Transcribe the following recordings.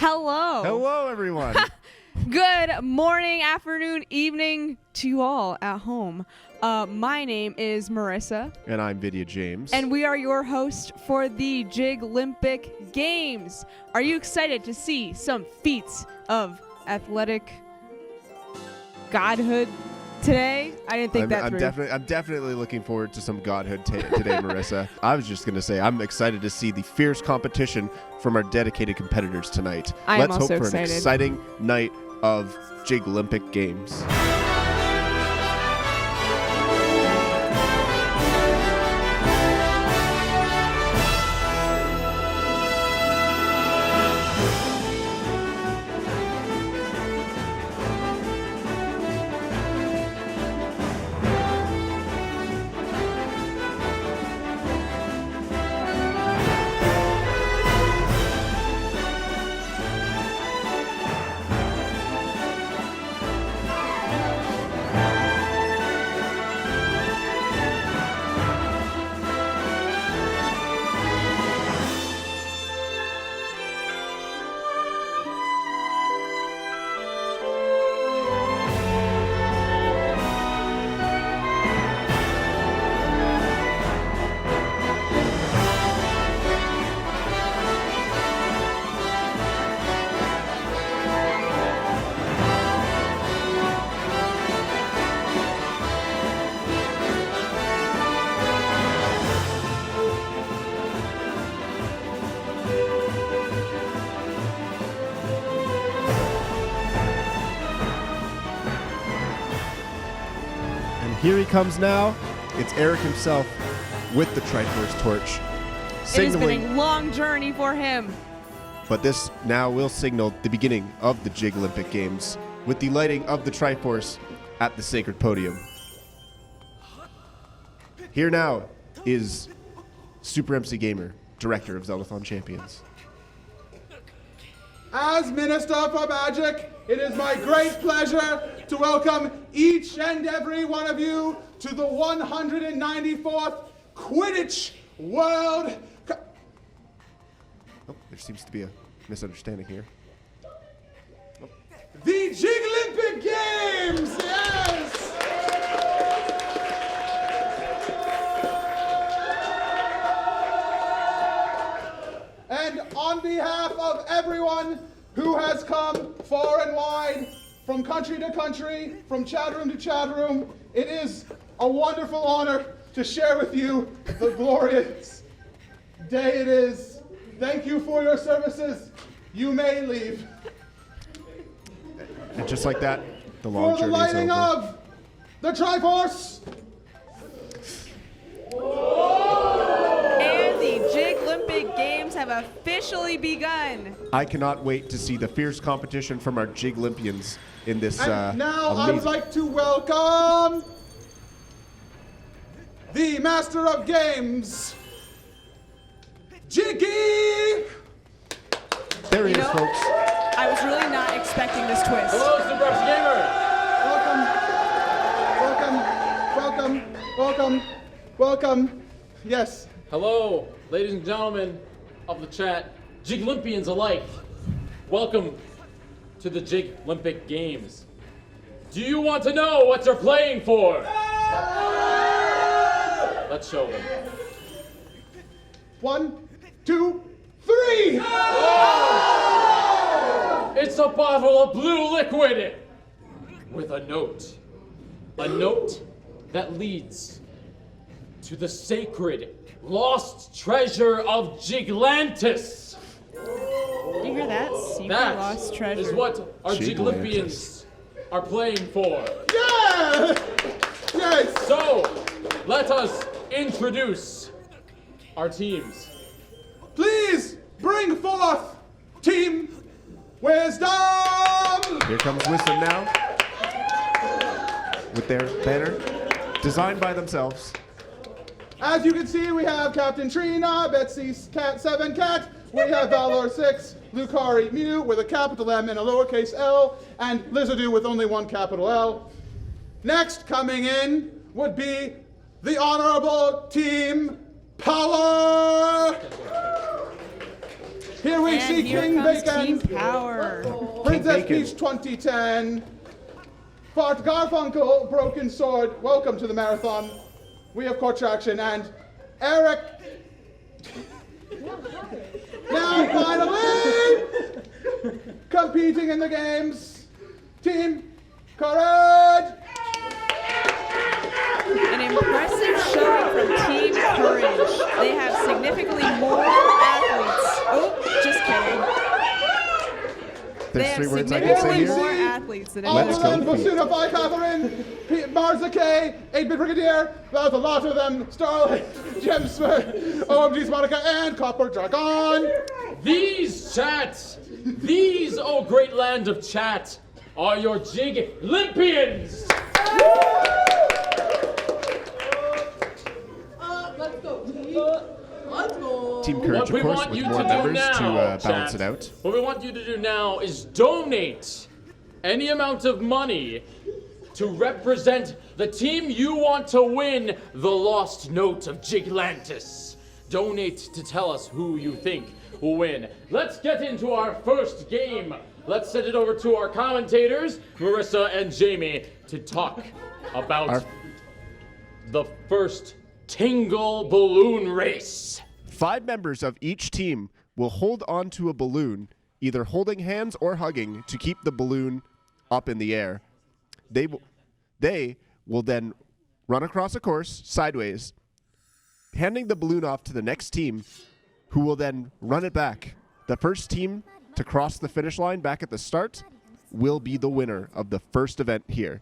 Hello. Hello, everyone. Good morning, afternoon, evening to you all at home. My name is Marissa. And I'm Vidya James. And we are your host for the Jyglympic Games. Are you excited to see some feats of athletic godhood today? I didn't think that through. I'm definitely looking forward to some godhood today, Marissa. I was just going to say I'm excited to see the fierce competition from our dedicated competitors tonight. Let's hope for excited. an exciting night of Jyglympic Games. Here he comes now. It's Eric himself with the Triforce torch. It has been a long journey for him. But this now will signal the beginning of the Jyglympic Games with the lighting of the Triforce at the sacred podium. Here now is Super MC Gamer, director of Zeldathon Champions. As Minister for Magic, it is my great pleasure to welcome each and every one of you to the 194th Quidditch World Cup. Oh, there seems to be a misunderstanding here. Oh. The Jyglympic Games, yes! And on behalf of everyone who has come far and wide, from country to country, from chat room to chat room, it is a wonderful honor to share with you the glorious day it is. Thank you for your services. You may leave. And just like that, the long journey is over. For the lighting of the Triforce. And the Jyglympic Games have officially begun. I cannot wait to see the fierce competition from our Jyglympians in this And now amazing... I would like to welcome the Master of Games, Jiggy! There he is, folks. I was really not expecting this twist. Hello, Super MC Gamer! Welcome. Yes. Hello, ladies and gentlemen of the chat, Jyglympians alike. Welcome to the Jyglympic Games. Do you want to know what you're playing for? Let's show them. 1, 2, 3! Oh! It's a bottle of blue liquid with a note. A note that leads to the sacred lost treasure of Jyglantis. Do you hear that? Secret That lost treasure. is what our Jyglympians are playing for. Yeah! Yes! So, let us introduce our teams. Please bring forth Team Wisdom! Here comes Wisdom now with their banner designed by themselves. As you can see, we have Captain Trina, Betsy Cat 7 Cat, we have Valor 6, Lucari Mew with a capital M and a lowercase l, and Lizardoo with only one capital L. Next coming in would be the Honorable Team Power! Here we And see here King comes Bacon, Team Power. Princess Bacon. Peach 2010, Fart Garfunkel, Broken Sword, welcome to the marathon. We have Court Traction, and Eric. Now finally competing in the games, Team Courage. An impressive showing from Team Courage. They have significantly more athletes. Oh, just kidding. They There's have 3 words I can say significantly here. more athletes than any Let's other go. team. Basuna by Catherine, Marza K, 8-Bit Brigadier, there's a lot of them, Starlight, Gemsford, OMG's Monica, and Copper Dragon. These chats, these, oh great land of chat, are your Jyglympians. Team Courage, What of we course, want with you more to do members now, to balance chat, it out. what we want you to do now is donate any amount of money to represent the team you want to win the lost note of Jyglantis. Donate to tell us who you think will win. Let's get into our first game. Let's send it over to our commentators, Marissa and Jamie, to talk about the first Tingle Balloon Race. 5 members of each team will hold on to a balloon, either holding hands or hugging, to keep the balloon up in the air. They will then run across a course sideways, handing the balloon off to the next team, who will then run it back. The first team to cross the finish line back at the start will be the winner of the first event here.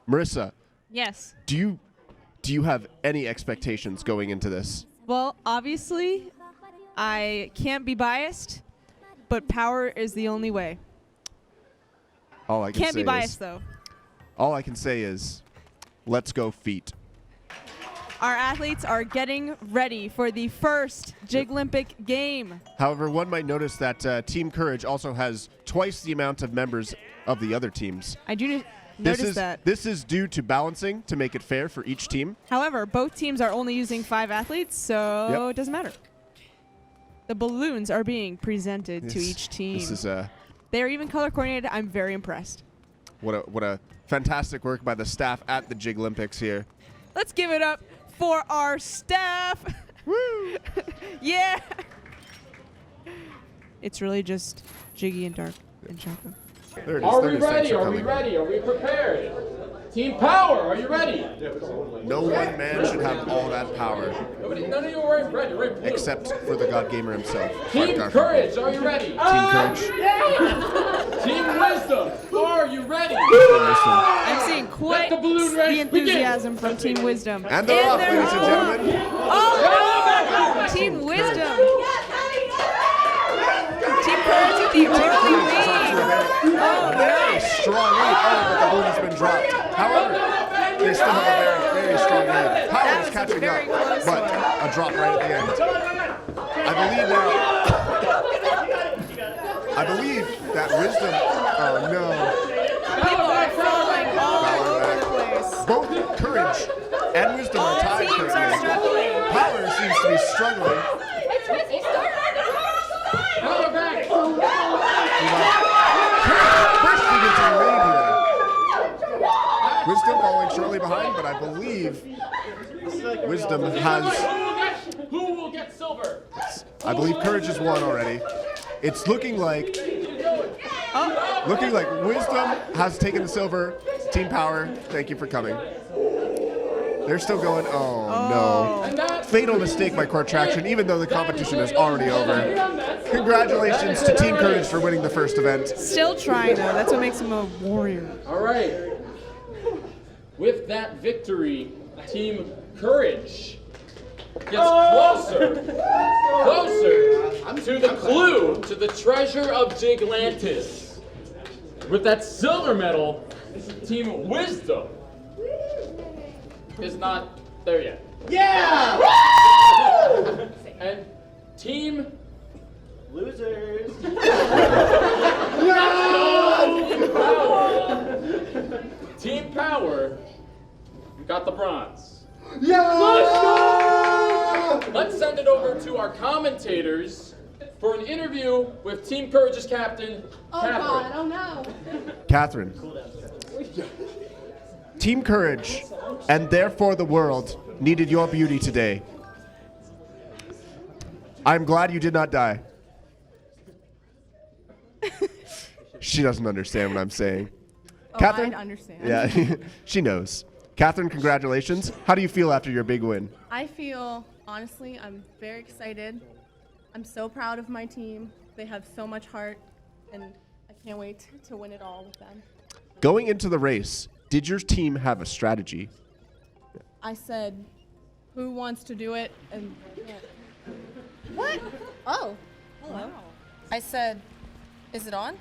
Marissa, Yes. do you have any expectations going into this? Well, obviously, I can't be biased, but power is the only way. All I can Can't say be is, biased, though. all I can say is, let's go feet. Our athletes are getting ready for the first Jyglympic game. However, one might notice that Team Courage also has twice the amount of members of the other teams. I do notice that. This is due to balancing to make it fair for each team. However, both teams are only using 5 athletes, so Yep. it doesn't matter. The balloons are being presented to each team. This is They are even color coordinated. I'm very impressed. what a fantastic work by the staff at the Jyglympics here. Let's give it up for our staff. Woo! Yeah. It's really just Jiggy and Dark and Choco. There it is. Are There we it is. Thanks ready? for Are we coming. ready? Are we prepared? Team Power, are you ready? No one man should have all that power, None of you are ready. You're in blue. except for the God Gamer himself. Team Garfunkel. Courage, are you ready? Team Courage. Team Wisdom, are you ready? I'm seeing quite the balloon the race enthusiasm from Team Wisdom. And they're off, ladies and gentlemen. Oh no! Team Wisdom. Team Courage with the early lead. Oh Very no! strong lead. Oh, but the balloon has been dropped. However, they still have a very, very strong lead. Power That is was a catching very up, close but one. a drop right at the end. I believe that Wisdom. Oh no! People are falling all over the place. Both Courage and Wisdom are All tied teams are currently. struggling. Power seems to be struggling. Power back. First we get to the lead here. Wisdom falling shortly behind, but I believe Wisdom has. Who will get silver? I believe Courage has won already. It's looking like Wisdom has taken the silver. Team Power, thank you for coming. They're still going. Oh no! Fatal mistake by Court Traction, even though the competition is already over. Congratulations to Team Courage for winning the first event. Still trying though. That's what makes him a warrior. All right. With that victory, Team Courage gets closer to the clue, to the treasure of Jyglantis. With that silver medal, Team Wisdom is not there yet. Yeah! And Team Losers. Team Power got the bronze. Yeah! Let's send it over to our commentators, for an interview with Team Courage's captain, Catherine. God, oh no. Catherine. Team Courage, and therefore the world, needed your beauty today. I'm glad you did not die. She doesn't understand what I'm saying. Oh, Catherine? I understand. Yeah, she knows. Catherine, congratulations. How do you feel after your big win? I feel, honestly, I'm very excited. I'm so proud of my team. They have so much heart, and I can't wait to win it all with them. Going into the race, did your team have a strategy? I said, who wants to do it? And what? Oh, hello. I said, is it on?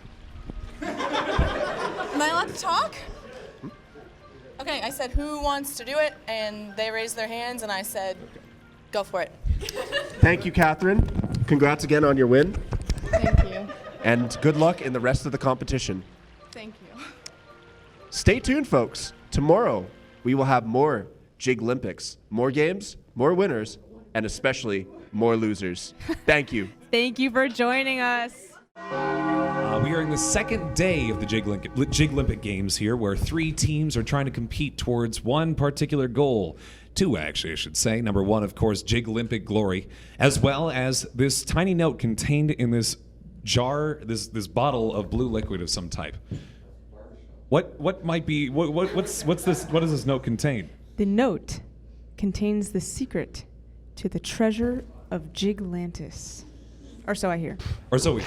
Am I allowed to talk? Okay, I said, who wants to do it? And they raised their hands, and I said, go for it. Thank you, Catherine. Congrats again on your win. Thank you. And good luck in the rest of the competition. Thank you. Stay tuned, folks. Tomorrow, we will have more Jyglympics, more games, more winners, and especially more losers. Thank you. Thank you for joining us. We are in the second day of the Jyglympic Games here, where 3 teams are trying to compete towards one particular goal. 2, actually, I should say. Number 1, of course, Jyglympic glory, as well as this tiny note contained in this jar, this bottle of blue liquid of some type. What might be what's this? What does this note contain? The note contains the secret to the treasure of Jyglantis. Or so I hear. Or so we.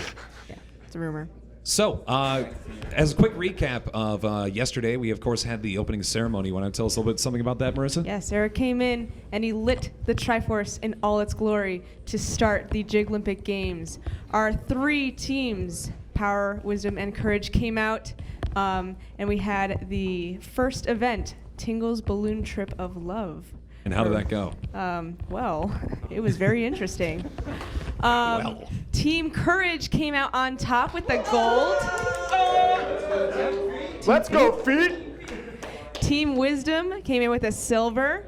Yeah, it's a rumor. So, as a quick recap of yesterday, we of course had the opening ceremony. You want to tell us a little bit something about that, Marissa? Yes, Eric came in and he lit the Triforce in all its glory to start the Jylympic Games. Our 3 teams, Power, Wisdom, and Courage, came out, and we had the first event, Tingle's Balloon Trip of Love. And how did that go? Well, it was very interesting. Team Courage came out on top with the gold. Let's go, feet! Team Wisdom came in with a silver.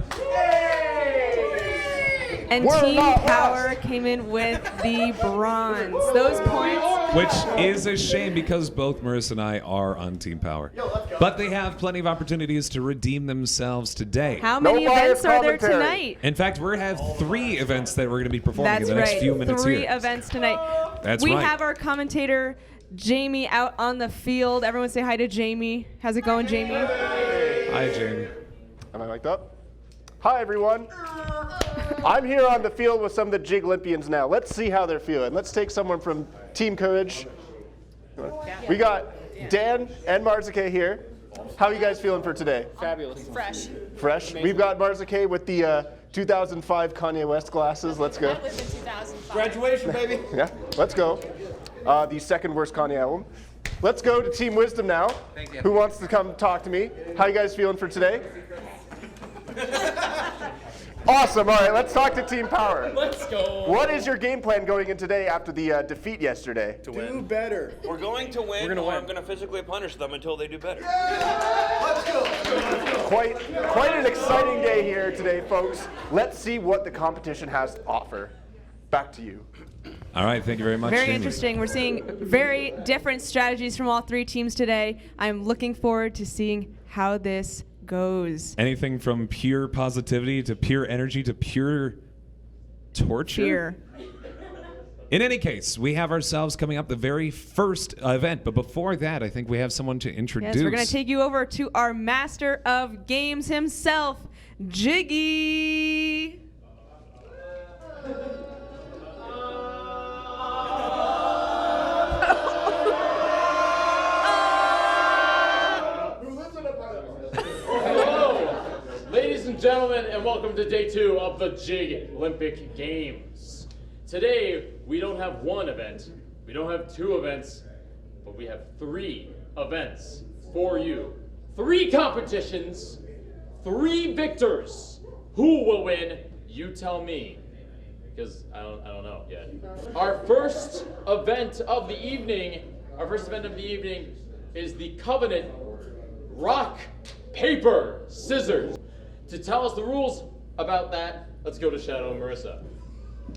And We're Team not Power came in with the bronze. Those points. Which is a shame because both Marissa and I are on Team Power. But they have plenty of opportunities to redeem themselves today. How many No bias events are there commentary. tonight? In fact, we have 3 events that we're going to be performing That's in the next right. few minutes 3 here. events tonight. That's we right. have our commentator, Jamie, out on the field. Everyone say hi to Jamie. How's it going, Jamie? Hi, Jamie. Am I mic'd up? Hi, everyone. I'm here on the field with some of the Jyglympians now. Let's see how they're feeling. Let's take someone from Team Courage. We got Dan and Marzuke here. How are you guys feeling for today? Fabulous. Fresh. Fresh? We've got Marzuke with the 2005 Kanye West glasses. Let's go. That was in 2005. Graduation, baby. Yeah, let's go. The second worst Kanye album. Let's go to Team Wisdom now. Thank you. Who wants to come talk to me? How you guys feeling for today? Awesome. All right, let's talk to Team Power. Let's go. What is your game plan going in today after the defeat yesterday? To win. Do better. We're going to win, or I'm going to physically punish them until they do better. Quite an exciting day here today, folks. Let's see what the competition has to offer. Back to you. All right, thank you very much, Very Jamie. interesting. We're seeing very different strategies from all 3 teams today. I'm looking forward to seeing how this goes. Anything from pure positivity to pure energy to pure torture? Fear. In any case, we have ourselves coming up the very first event. But before that, I think we have someone to introduce. Yes, we're going to take you over to our master of games himself, Jiggy. Ladies and gentlemen, and welcome to day 2 of the Jyglypic Games. Today, we don't have 1 event, we don't have 2 events, but we have 3 events for you. 3 competitions, 3 victors. Who will win? You tell me, because I don't know yet. Our first event of the evening is the Covenant Rock, Paper, Scissors. To tell us the rules about that, let's go to Shadow and Marissa.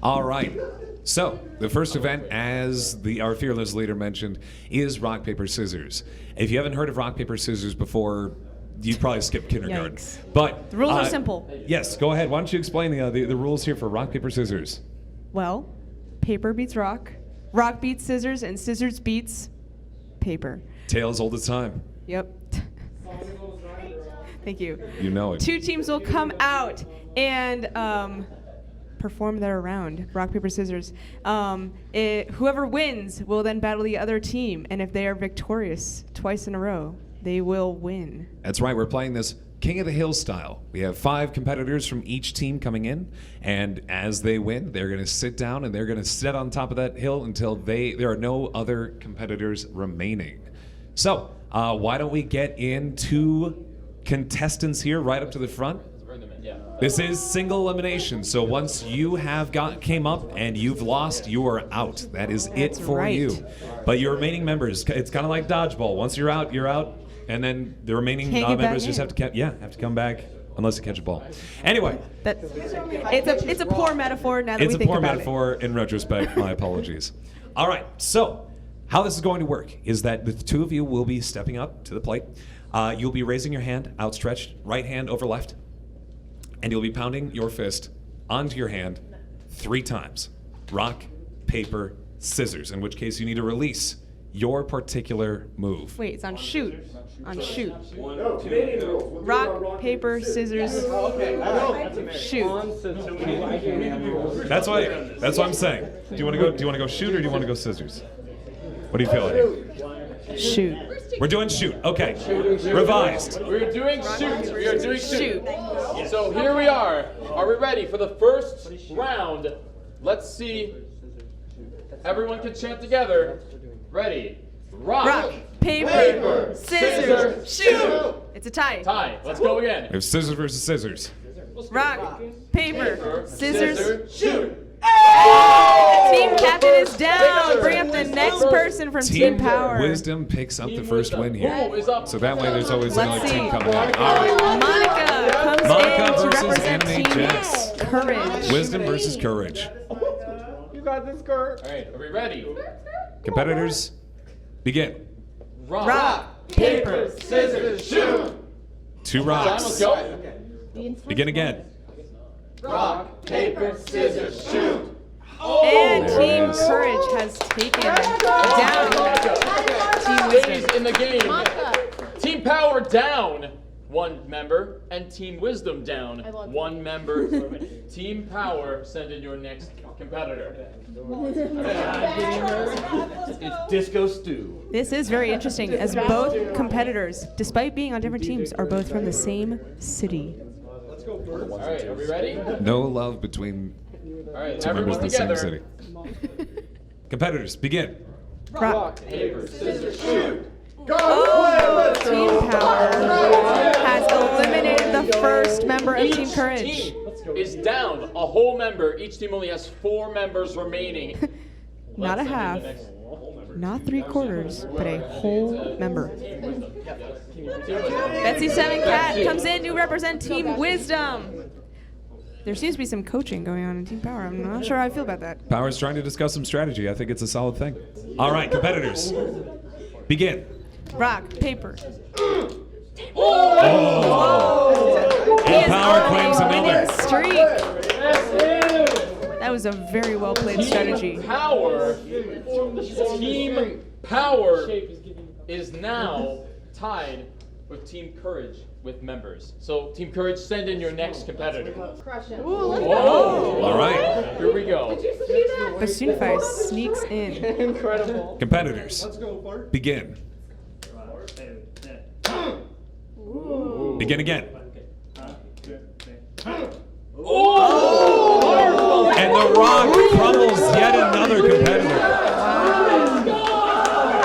All right. So the first event, as our fearless leader mentioned, is rock, paper, scissors. If you haven't heard of rock, paper, scissors before, you probably skipped kindergarten. Yikes. But The rules are simple. Yes, go ahead. Why don't you explain the rules here for rock, paper, scissors? Well, paper beats rock, rock beats scissors, and scissors beats paper. Tales all the time. Yep. Thank you. You know it. 2 teams will come out and perform their round, rock, paper, scissors. Whoever wins will then battle the other team, and if they are victorious twice in a row, they will win. That's right. We're playing this King of the Hill style. We have 5 competitors from each team coming in, and as they win, they're going to sit down and they're going to sit on top of that hill until there are no other competitors remaining. So, why don't we get into contestants here right up to the front? This is single elimination, so once you came up and you've lost, you are out. That is it for right. you. But your remaining members, it's kind of like dodgeball. Once you're out, you're out, and then the remaining Can't get members back just in. have to come back unless you catch a ball. Anyway, It's a poor metaphor now that it's we a think poor about metaphor in retrospect. My apologies. All right, so how this is going to work is that the 2 of you will be stepping up to the plate. You'll be raising your hand outstretched, right hand over left, and you'll be pounding your fist onto your hand 3 times. Rock, paper, scissors, in which case you need to release your particular move. it. Wait, it's on shoot. On shoot. Rock, paper, scissors, shoot. That's what I'm saying. Do you want to go shoot or do you want to go scissors? What do you feel like? Shoot. We're doing shoot. Okay. Revised. We're doing shoot. We are doing shoot. Shoot. So here we are. Are we ready for the first round? Let's see. Everyone can chant together. Ready. Rock, paper, scissors, shoot. It's a tie. Tie. Let's go again. We have scissors versus scissors. Rock, paper, scissors, shoot. Team captain is down. Bring up the next person from Team Power. Wisdom picks up the first win here. Who is up? So that way there's always Let's another see. team coming out. All right. Monica comes Monica in to versus represent Anime Team Jess. Courage. Wisdom versus courage. You got this, Kurt. All right. Are we ready? Competitors, begin. Rock, paper, scissors, shoot. 2 John, rocks. let's go. Begin again. Rock, paper, scissors, shoot. And There it Team is. Courage has taken down Team Stays Wisdom. in the game. Team Power down 1 member, and Team Wisdom down 1 member. Team Power, send in your next competitor. It's Disco Stew. This is very interesting, as both competitors, despite being on different teams, are both from the same city. All right, are we ready? No love between All right, 2 members everyone of the same together. city. Competitors, begin. Rock, Paper, scissors, shoot. oh, Team Power has eliminated the first member of Team Courage. Each team is down a whole member. Each team only has 4 members remaining. Not a half, not 3/4, but a whole member. Betsy Seven Cat comes in to represent Team Wisdom. There seems to be some coaching going on in Team Power. I'm not sure how I feel about that. Power's trying to discuss some strategy. I think it's a solid thing. All right, competitors, begin. Rock, paper. And Power claims another. Streak. That was a very well played strategy. Team Power is now tied with Team Courage with members. So Team Courage, send in your next competitor. All right, Here we go. Bassoon Fire sneaks in. Incredible. competitors, begin. Begin again. And the rock crumbles yet another competitor.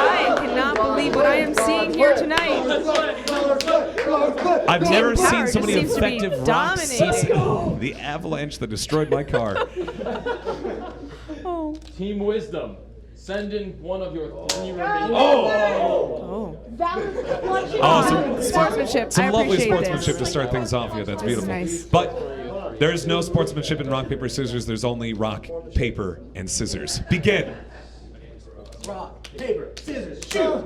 I cannot believe what I am seeing here tonight. I've never Power seen just so many seems to be effective rocks since dominating. the avalanche that destroyed my car. Oh. Team Wisdom, send in one of your 3 remaining. Oh. Awesome. Sportsmanship. I Some lovely appreciate sportsmanship this. to start things off here. That's This is beautiful. nice. But There is no sportsmanship in rock, paper, scissors. There's only rock, paper, and scissors. Begin. Rock, paper, scissors, shoot!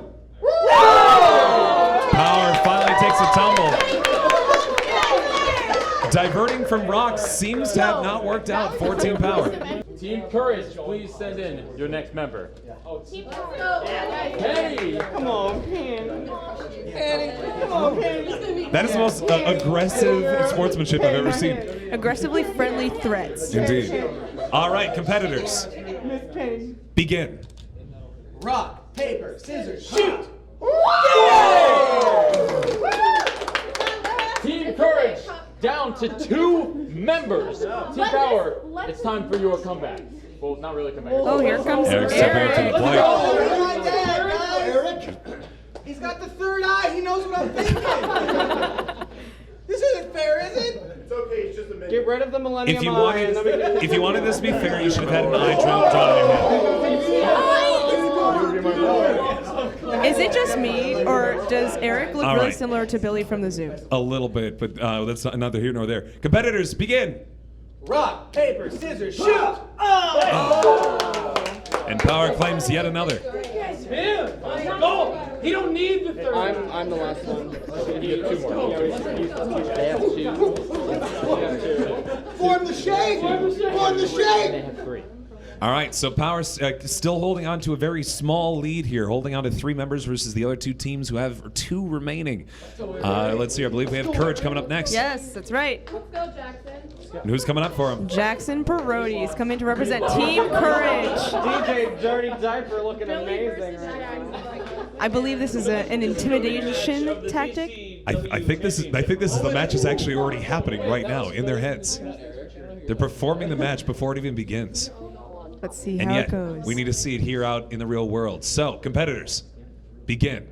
Power finally takes a tumble. Diverting from rocks seems to have not worked out for Team Power. Team Courage, please send in your next member. Hey! Come on, Penny. Come on, Penny. That is the most aggressive sportsmanship I've ever seen. Aggressively friendly threats. Indeed. All right, competitors. Begin. Rock, paper, scissors, shoot! Team Courage, down to 2 members. Team Power, it's time for your comeback. Well, not really comeback. Oh, here comes Eric stepping up to the plate. Eric! He's got the third eye. He knows what I'm thinking. This isn't fair, is it? It's okay, it's just a minute. Get rid of the Millennium If you Eye. wanted, and then we if you wanted this to be fair, you should have had an eye drawn in your head. Is it just me, or does Eric look All really right. similar to Billy from the zoo? A little bit, but that's neither here nor there. Competitors, begin. Rock, paper, scissors, shoot! And Power claims yet another. Go! He don't need the third. I'm the last one. He has 2 more. They have 2. Form the shape! Form the shape! They have 3. All right, so Power still holding on to a very small lead here, holding on to 3 members versus the other 2 teams who have 2 remaining. Let's see, I believe we have Courage coming up next. Yes, that's right. Let's go, Jackson. And who's coming up for him? Jackson Perotti is coming to represent Team Courage. DJ Dirty Diaper looking amazing right now. I believe this is an intimidation tactic. I think this is the match is actually already happening right now in their heads. They're performing the match before it even begins. Let's see And how yet, it goes. we need to see it here out in the real world. So, competitors, begin.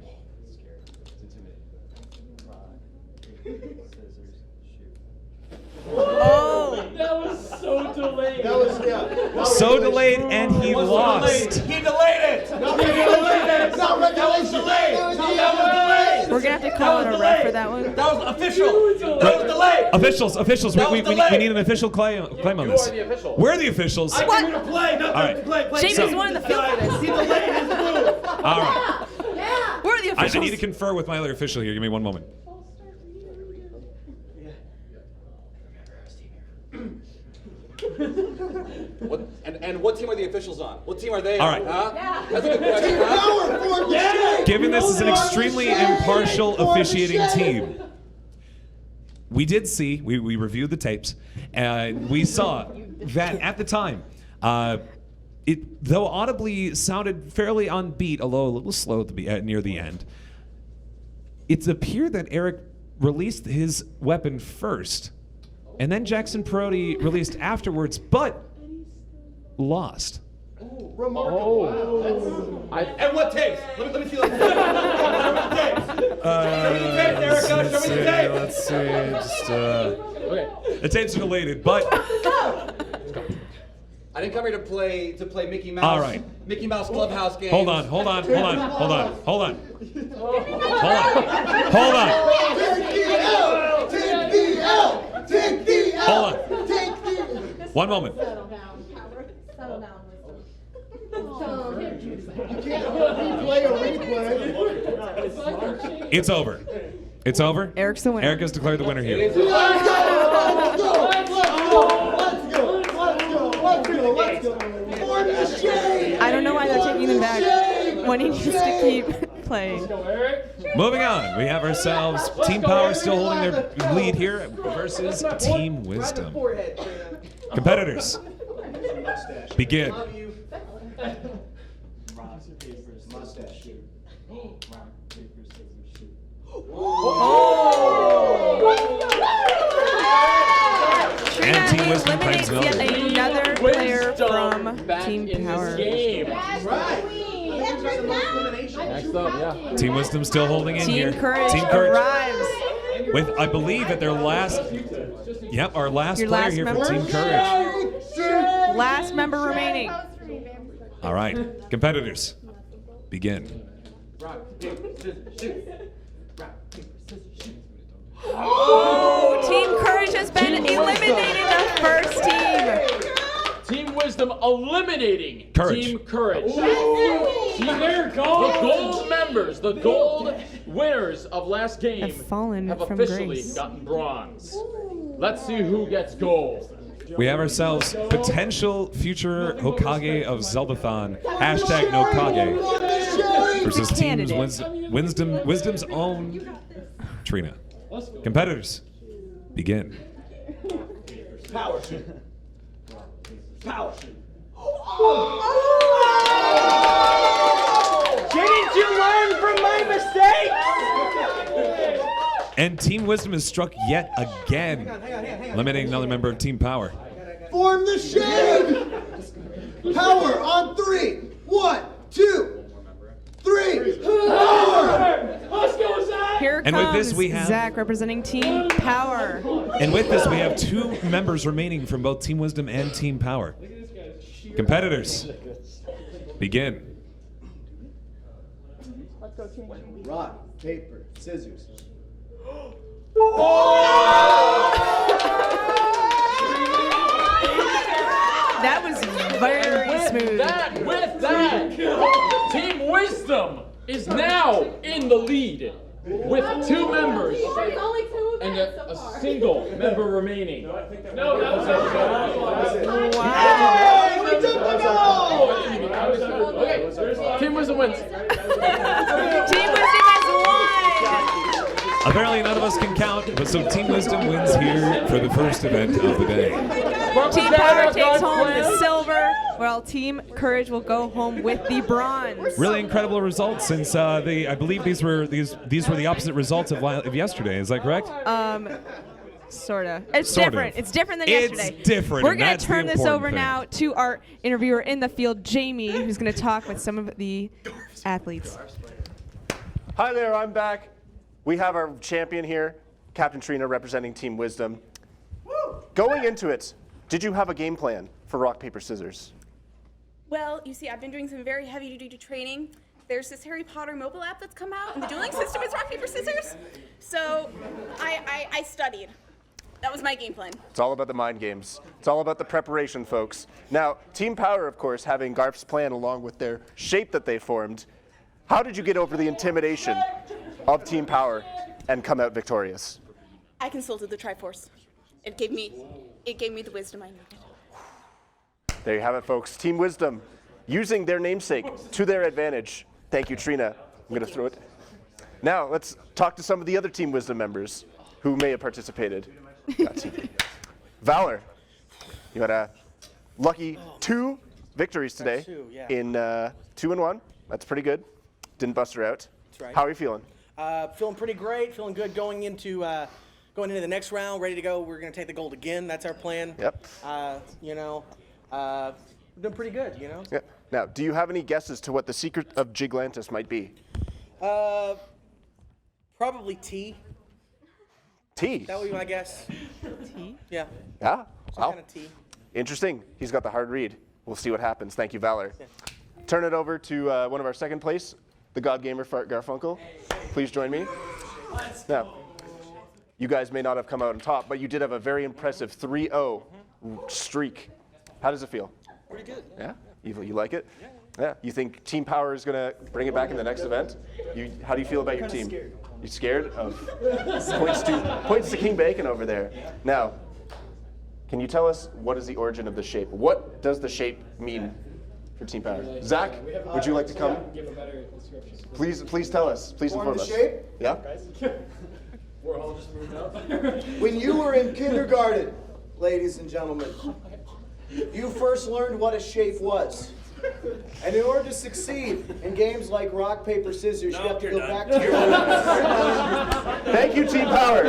Oh! That was so delayed. So delayed, and he lost. He delayed it! It's not regulation! That was delayed! We're gonna have to call in a ref for that one. That was official! That was delayed! Officials, That we was delayed. need an official claim on this. are the official. We're the officials. I came here to play, not All right. to play. JP's one in the field for this. He delayed his move! All right. We're the I officials. need to confer with my other official here. Give me one moment. And what team are the officials on? What team are they All on? right. Huh? That's a good question. Given this is an extremely impartial officiating team, we did see, we reviewed the tapes, and we saw that at the time, it, though audibly sounded fairly on beat, although a little slow near the end, it's appeared that Eric released his weapon first, and then Jackson Perotti released afterwards, but lost. Remarkable. And what tapes? Let me see those tapes. Let's see. Okay. The tapes are deleted, but I didn't come here to play Mickey Mouse. All right. Mickey Mouse Clubhouse games. hold on. Take the L! Take the L! Hold on. Take the One moment. Settle down, Power. Settle down, replay a replay. It's over. It's over. Eric's the winner. Eric has declared the winner here. Let's go. Form the shade. I don't know why they're taking him back when he needs to keep playing. Moving on, we have ourselves Team Power still holding their lead here versus Team Wisdom. Competitors, begin. And Team Wisdom claims eliminates another. yet another player Wisdom from back Team in Power. this game. Next up, yeah. Team Wisdom still holding in here. Team Courage Team Courage arrives. with, I believe, at their last. Yep, our last Your player last here member? from Team Courage. Last member remaining. All right, competitors, begin. Oh, Team Courage Courage has been eliminated the first team. Team Wisdom eliminating Courage. Team Courage. The gold members, the gold winners of last game Have fallen have from officially grace. gotten bronze. Let's see who gets gold. We have ourselves potential future Hokage of Zeldathon. Hashtag no Kage. Versus Teams Wisdom's own Trina. Competitors, begin. Power. Power. Didn't you learn from my mistakes? And Team Wisdom is struck yet again, eliminating another member of Team Power. Form the shape. Power on 3. 1, 2, 3. Power. Let's go, Zach! Here And comes with this we have- Zach representing Team Power. And with this, we have 2 members remaining from both Team Wisdom and Team Power. Competitors, begin. Rock, paper, scissors. That was very smooth. With that, Team Wisdom is now in the lead with 2 members and a single member remaining. No, that was Hey, we took the goal! Okay, Team Wisdom wins. Team Wisdom has Apparently none of us can count, but so Team Wisdom wins here for the first event of the day. won. Team Power takes home the silver, while Team Courage will go home with the bronze. Really incredible results since I believe these were the opposite results of yesterday. Is that correct? Sorta. It's Sort of. different. It's different than It's yesterday. different, We're and gonna that's the turn this important over thing. now to our interviewer in the field, Jamie, who's gonna talk with some of the athletes. Hi there, I'm back. We have our champion here, Captain Trina, representing Team Wisdom. Going into it, did you have a game plan for rock, paper, scissors? Well, you see, I've been doing some very heavy-duty training. There's this Harry Potter mobile app that's come out, and the dueling system is rock, paper, scissors. So I studied. That was my game plan. It's all about the mind games. It's all about the preparation, folks. Now, Team Power, of course, having Garf's plan along with their shape that they formed, how did you get over the intimidation of Team Power and come out victorious? I consulted the Triforce. It gave me the wisdom I needed. There you have it, folks. Team Wisdom, using their namesake to their advantage. Thank you, Trina. I'm going to throw it. Now, let's talk to some of the other Team Wisdom members who may have participated. Valor, you had a lucky 2 victories today in 2 and 1. That's pretty good. Didn't bust her out. That's right. How are you feeling? Feeling pretty great. Feeling good going into the next round. Ready to go. We're gonna take the gold again. That's our plan. Yep. We're doing pretty good. Yeah. Now, do you have any guesses to what the secret of Jyglantis might be? Probably tea. Tea. That would be my guess. Tea? Yeah. Yeah. Some Wow. kind of tea. Interesting. He's got the hard read. We'll see what happens. Thank you, Valor. Turn it over to one of our second place, the God Gamer Fart Garfunkel. Please join me. Now, you guys may not have come out on top, but you did have a very impressive 3-0 streak. How does it feel? Pretty good. Yeah? You like it? Yeah. You think Team Power is going to bring it back in the next event? How do you feel about your team? You scared of points to King Bacon over there. Now, can you tell us what is the origin of the shape? What does the shape mean for Team Power? Zach, would you like to come? Give a better description. Please tell us. Please inform us. shape? Yeah. We're all just moving up. When you were in kindergarten, ladies and gentlemen, you first learned what a shape was. And in order to succeed in games like rock, paper, scissors, you have to go back to your roots. Thank you, Team Power.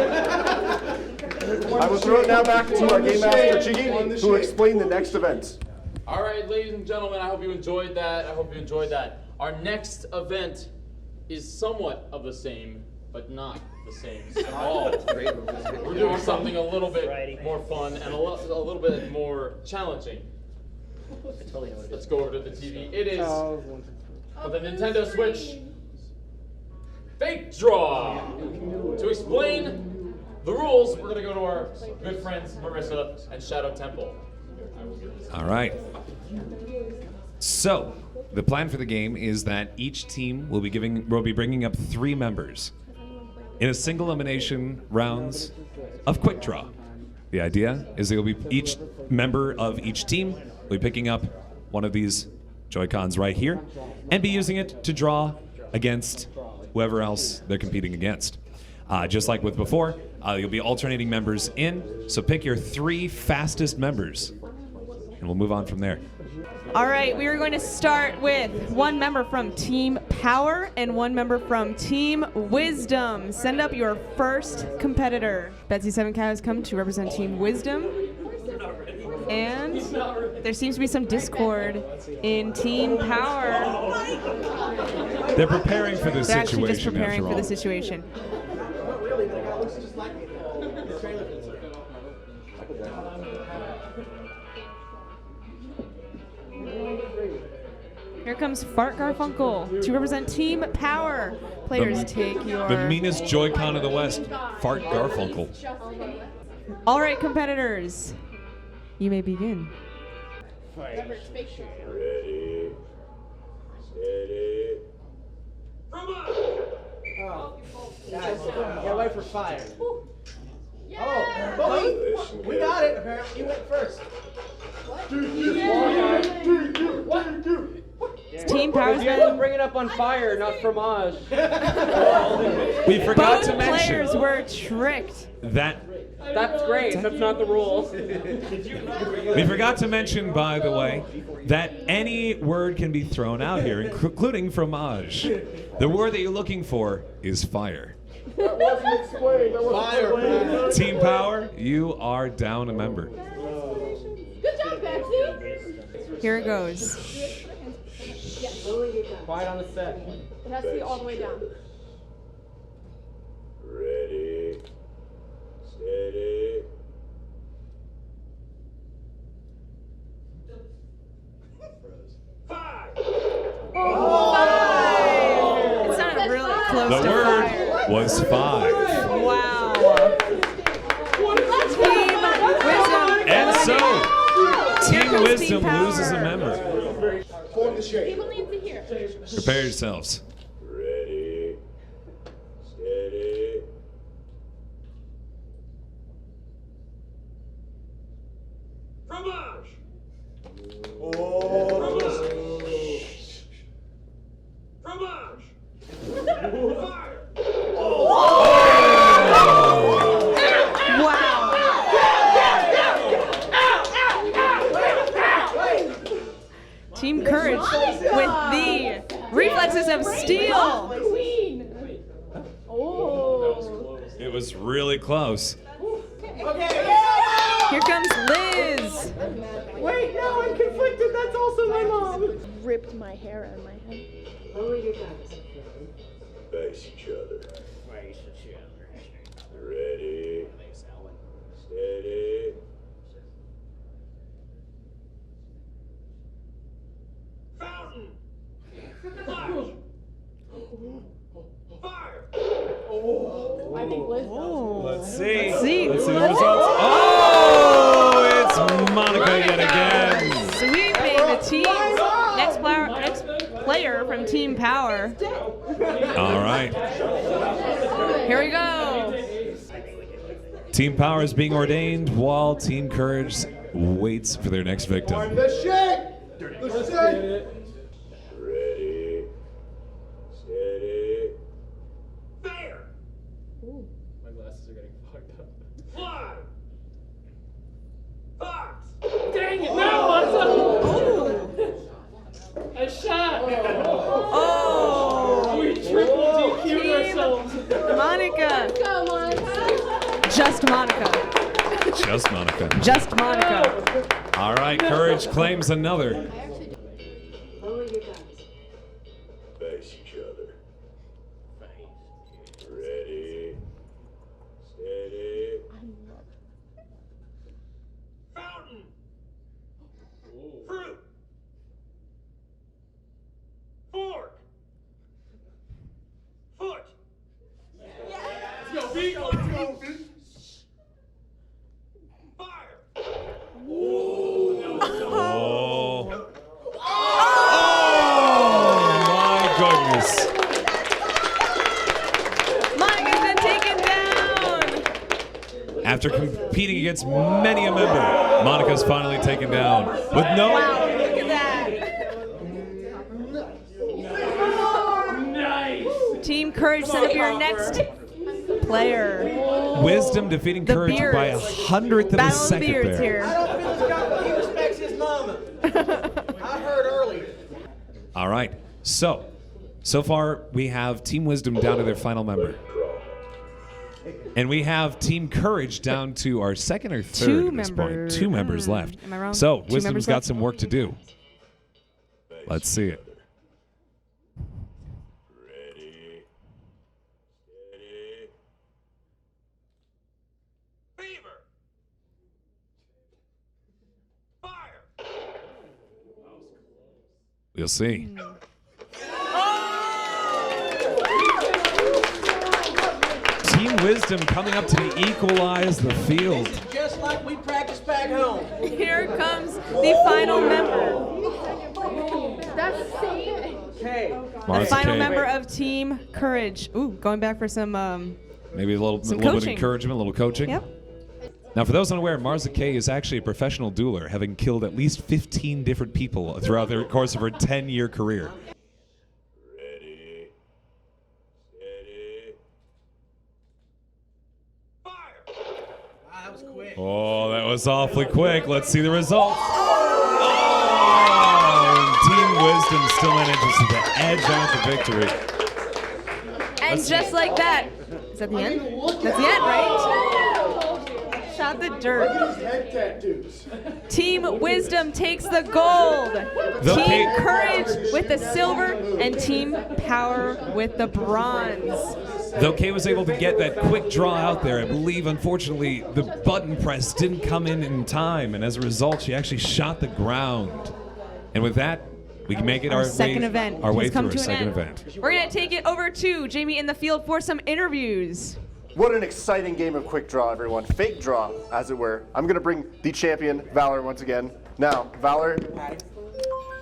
I will throw it now back to our Game Master, Jiggy, who will explain the next event. All right, ladies and gentlemen, I hope you enjoyed that. Our next event is somewhat of the same, but not the same at all. We're doing something a little bit more fun and a little bit more challenging. Let's go over to the TV. It is for the Nintendo Switch Fake Draw. To explain The rules, we're gonna go to our good friends Marissa and Shadow Temple. All right. So, the plan for the game is that each team will be bringing up 3 members in a single elimination rounds of quick draw. The idea is that each member of each team will be picking up one of these Joy-Cons right here and be using it to draw against whoever else they're competing against. Just like with before, you'll be alternating members in, so pick your 3 fastest members, and we'll move on from there. All right, we are going to start with 1 member from Team Power and 1 member from Team Wisdom. Send up your first competitor. Betsy Seven Cow has come to represent Team Wisdom. And there seems to be some discord in Team Power. They're preparing for this They're situation. actually just preparing after for all. the situation. Here comes Fart Garfunkel to represent Team Power. Players take your... The meanest Joy-Con of the West, Fart Garfunkel. All right, competitors, you may begin. Ready, steady, from up! Oh, guys, get away for fire. Oh, but we got it. Apparently, you went first. Team Power's been... Bring it up on fire, not fromage. We forgot Both to mention players were tricked. that. That's great. That's not the rule. We forgot to mention, by the way, that any word can be thrown out here, including fromage. The word that you're looking for is fire. That wasn't explained. That wasn't explained. Team Power, you are down a member. Good job, Betsy. Here it goes. Quiet on the set. It has to be all the way down. Ready, steady. Five! It sounded really close The to word fire. was 5. Wow. Team Wisdom. And so, Here Team comes Wisdom Team Power. loses a member. Form the shape. People need to hear. Prepare yourselves. Ready, steady. Fromage! Fromage! Fire! Wow. Team Courage with the reflexes of steel. It was really close. Here comes Liz. Wait, no, I'm conflicted. That's also my mom. Ripped my hair out of my head. Face each other. Ready, steady. Fountain! Flash! Fire! I think Liz knows. Let's see. Let's see. Let's see the results. Oh, it's Monica yet again. Sweeping the team. Next player from Team Power. All right. Here we go. Team Power is being ordained while Team Courage waits for their next victim. The shape. The shape. Ready, steady. Fire! My glasses are getting fogged up. Fly! Fox! Dang it! No! A shot! Oh. We triple DQ'd ourselves. Monica. Go, Monica. Just Monica. Just Monica. Just Monica. All right, Courage claims another. Face each other. Ready, steady. Fountain! Fruit! Fork! Foot! Let's go, B. After competing against many a member, Monica's finally taken down. With no... Wow, look at that. Team Courage, send up your next player. Wisdom defeating The Courage by a Beards. 100th of a Battle of the second Beards there. here. I don't feel as confident he respects his mama. I heard earlier. All right. So far we have Team Wisdom down to their final member. And we have Team Courage down to our second or third Two at this point. members. 2 members left. Am I wrong? So 2 Wisdom's members got left? some work to do. Let's see it. Ready. Steady. Fever. Fire. We'll see. Team Wisdom coming up to equalize the field. This is just like we practice back home. Here comes the final member. Okay. The Martha final Kay. member of Team Courage. Ooh, going back for some. Maybe a little Some bit of coaching. encouragement, a little coaching. Yep. Now, for those unaware, Martha Kay is actually a professional dueler, having killed at least 15 different people throughout the course of her 10-year career. Ready. Steady. Fire. Wow, that was quick. Oh, that was awfully quick. Let's see the results. Oh! Team Wisdom still manages to edge out the victory. And just like that. Is that the end? That's the end, right? Shot the dirt. Head tattoos. Team Wisdom takes the gold. The Team pink- Courage with the silver, and Team Power with the bronze. Though Kay was able to get that quick draw out there, I believe, unfortunately, the button press didn't come in time, and as a result, she actually shot the ground. And with that, we can make it our second way, event our way has through come our to an second end. event. We're going to take it over to Jamie in the field for some interviews. What an exciting game of quick draw, everyone. Fake draw, as it were. I'm going to bring the champion, Valor, once again. Now, Valor,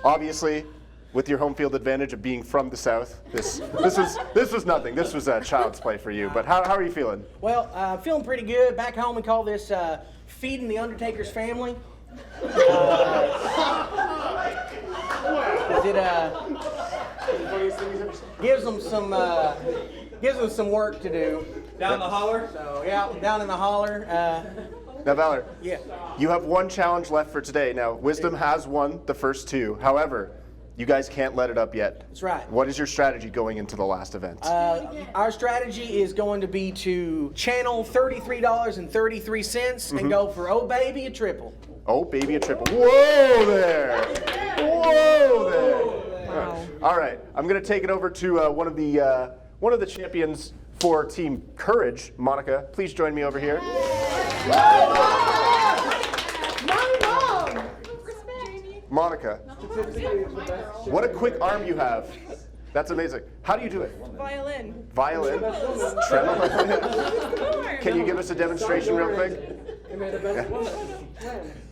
obviously, with your home field advantage of being from the South, this was nothing. This was a child's play for you. But how are you feeling? Well, feeling pretty good. Back home, we call this feeding the Undertaker's family. It gives them some work to do. Down the holler? So yeah, down in the holler. Now, Valor, Yeah. you have one challenge left for today. Now, Wisdom has won the first 2. However, you guys can't let it up yet. That's right. What is your strategy going into the last event? Our strategy is going to be to channel $33.33 and go for Oh Baby a triple. Oh, baby, a triple. Whoa there! Whoa there! Wow. All right, I'm going to take it over to one of the champions for Team Courage, Monica. Please join me over here. Monica, what a quick arm you have. That's amazing. How do you do it? Violin. Violin? Tremolo? Can you give us a demonstration real quick?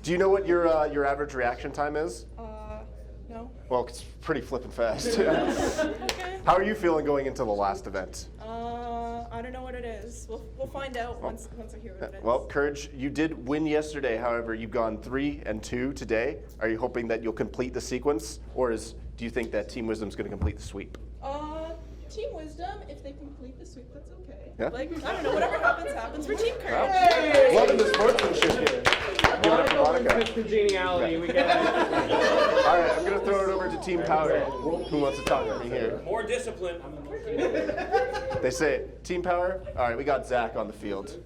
Do you know what your average reaction time is? No. Well, it's pretty flippin' fast. How are you feeling going into the last event? I don't know what it is. We'll find out once I hear what it is. Well, Courage, you did win yesterday. However, you've gone 3 and 2 today. Are you hoping that you'll complete the sequence, or do you think that Team Wisdom's going to complete the sweep? Team Wisdom, if they complete the sweep, that's okay. Yeah? Like, I don't know, whatever happens for Team Courage. Loving the sportsmanship here. Give it up for Monica. With congeniality, we get All right, I'm going to throw it over to Team Power. Who wants to talk to me here? More discipline. They say, Team Power? All right, we got Zach on the field.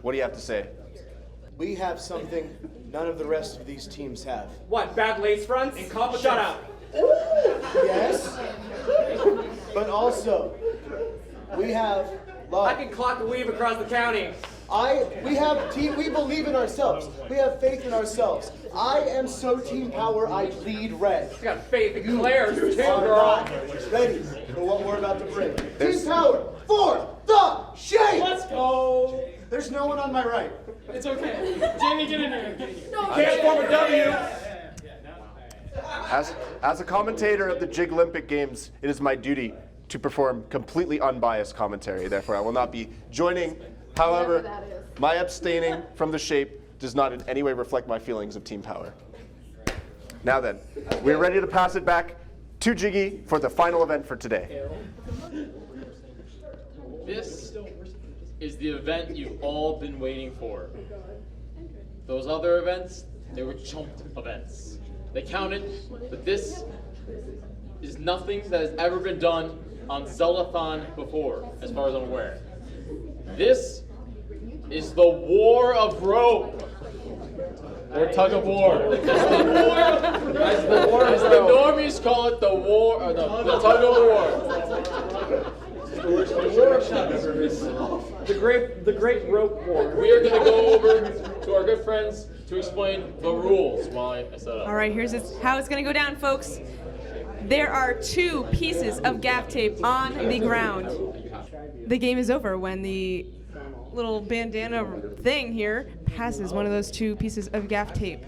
What do you have to say? We have something none of the rest of these teams have. What, bad lace fronts? Incompetence. Shut up. Yes, but also we have love. I can clock a weave across the county. We believe in ourselves. We have faith in ourselves. I am so Team Power, I bleed red. You got faith in Claire's too, are girl. not ready for what we're about to bring. Team Power for the shade! Let's go. There's no one on my right. It's okay. Jamie, get in here. Can't form a W. As a commentator of the Jyglympic Games, it is my duty to perform completely unbiased commentary. Therefore, I will not be joining However, my abstaining from the shape does not in any way reflect my feelings of team power. Now then, we're ready to pass it back to Jiggy for the final event for today. This is the event you've all been waiting for. Those other events, they were chumped events. They counted, but this is nothing that has ever been done on Zeldathon before, as far as I'm aware. This is the War of Rope, or Tug-o-War. As the normies call it, the War, or the Tug-o-War. The great rope war. We are going to go over to our good friends to explain the rules while I set up. All right, here's how it's going to go down, folks. There are 2 pieces of gaff tape on the ground. The game is over when the little bandana thing here passes one of those 2 pieces of gaff tape.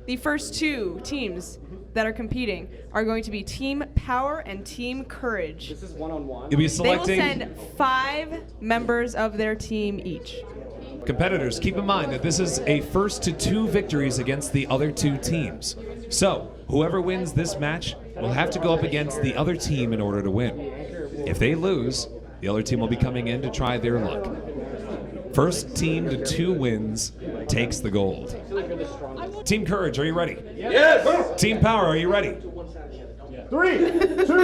The first 2 teams that are competing are going to be Team Power and Team Courage. This is one-on-one. You'll be They will selecting send 5 members of their team each. competitors. Keep in mind that this is a first to 2 victories against the other 2 teams. So whoever wins this match will have to go up against the other team in order to win. If they lose, the other team will be coming in to try their luck. First team to 2 wins takes the gold. Team Courage, are you ready? Yes! Team Power, are you ready? 3, 2,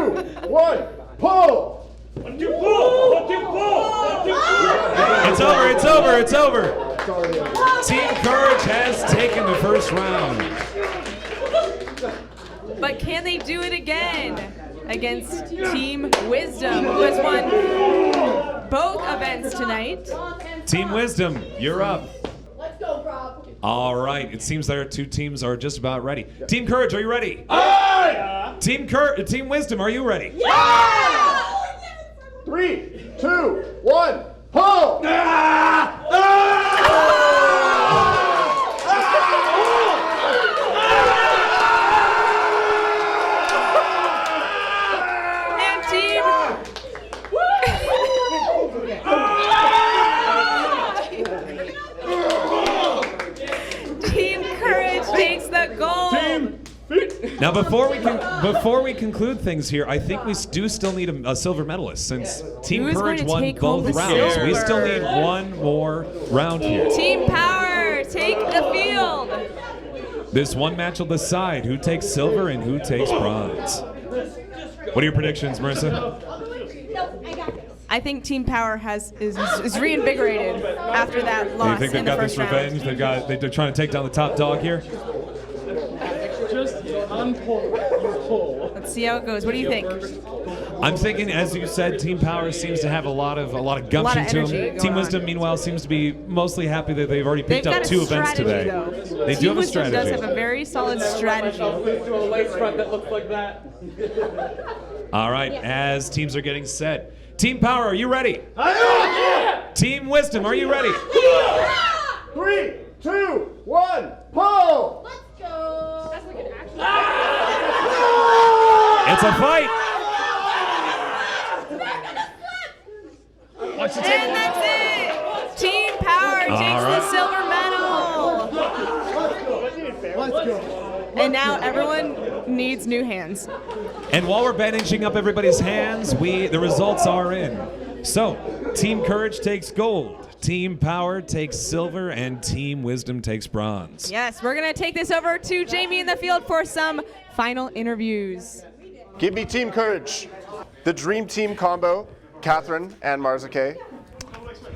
1, pull! It's over, it's over, it's over. Team Courage has taken the first round. But can they do it again against Team Wisdom, who has won both events tonight? Team Wisdom, you're up. Let's go, Rob. All right, it seems that our 2 teams are just about ready. Team Courage, are you ready? Aye! Team Wisdom, are you ready? Yeah! 3, 2, 1, pull! And Team Team Courage takes the gold. Now, before we conclude things here, I think we do still need a silver medalist since Team Who's Courage going to won take home both the rounds. We silver? still need one more round here. Team Power, take the field. This one match will decide who takes silver and who takes bronze. What are your predictions, Marissa? I think Team Power is reinvigorated after that Do you loss think in they've the got this first revenge? round. They're trying to take down the top dog here. Just unpull, you pull. Let's see how it goes. What do you think? I'm thinking, as you said, Team Power seems to have a lot of gumption to energy them. going Team on. Wisdom, meanwhile, seems to be mostly happy that they've already They've picked up got 2 a events strategy, today. though. They Team do have a Wisdom strategy. does have a very solid strategy. To a lace front that looks like that. All right, as teams are getting set. Team Power, are you ready? Aye! Team Wisdom, are you ready? 3, 2, 1, pull! Let's go. That's like an action. It's a fight. Watch the And that's it. Team Power takes the silver medal. Let's go. And now everyone needs new hands. And while we're bandaging up everybody's hands, the results are in. So, Team Courage takes gold, Team Power takes silver, and Team Wisdom takes bronze. Yes, we're going to take this over to Jamie in the field for some final interviews. Give me Team Courage. The dream team combo, Catherine and Marzuke.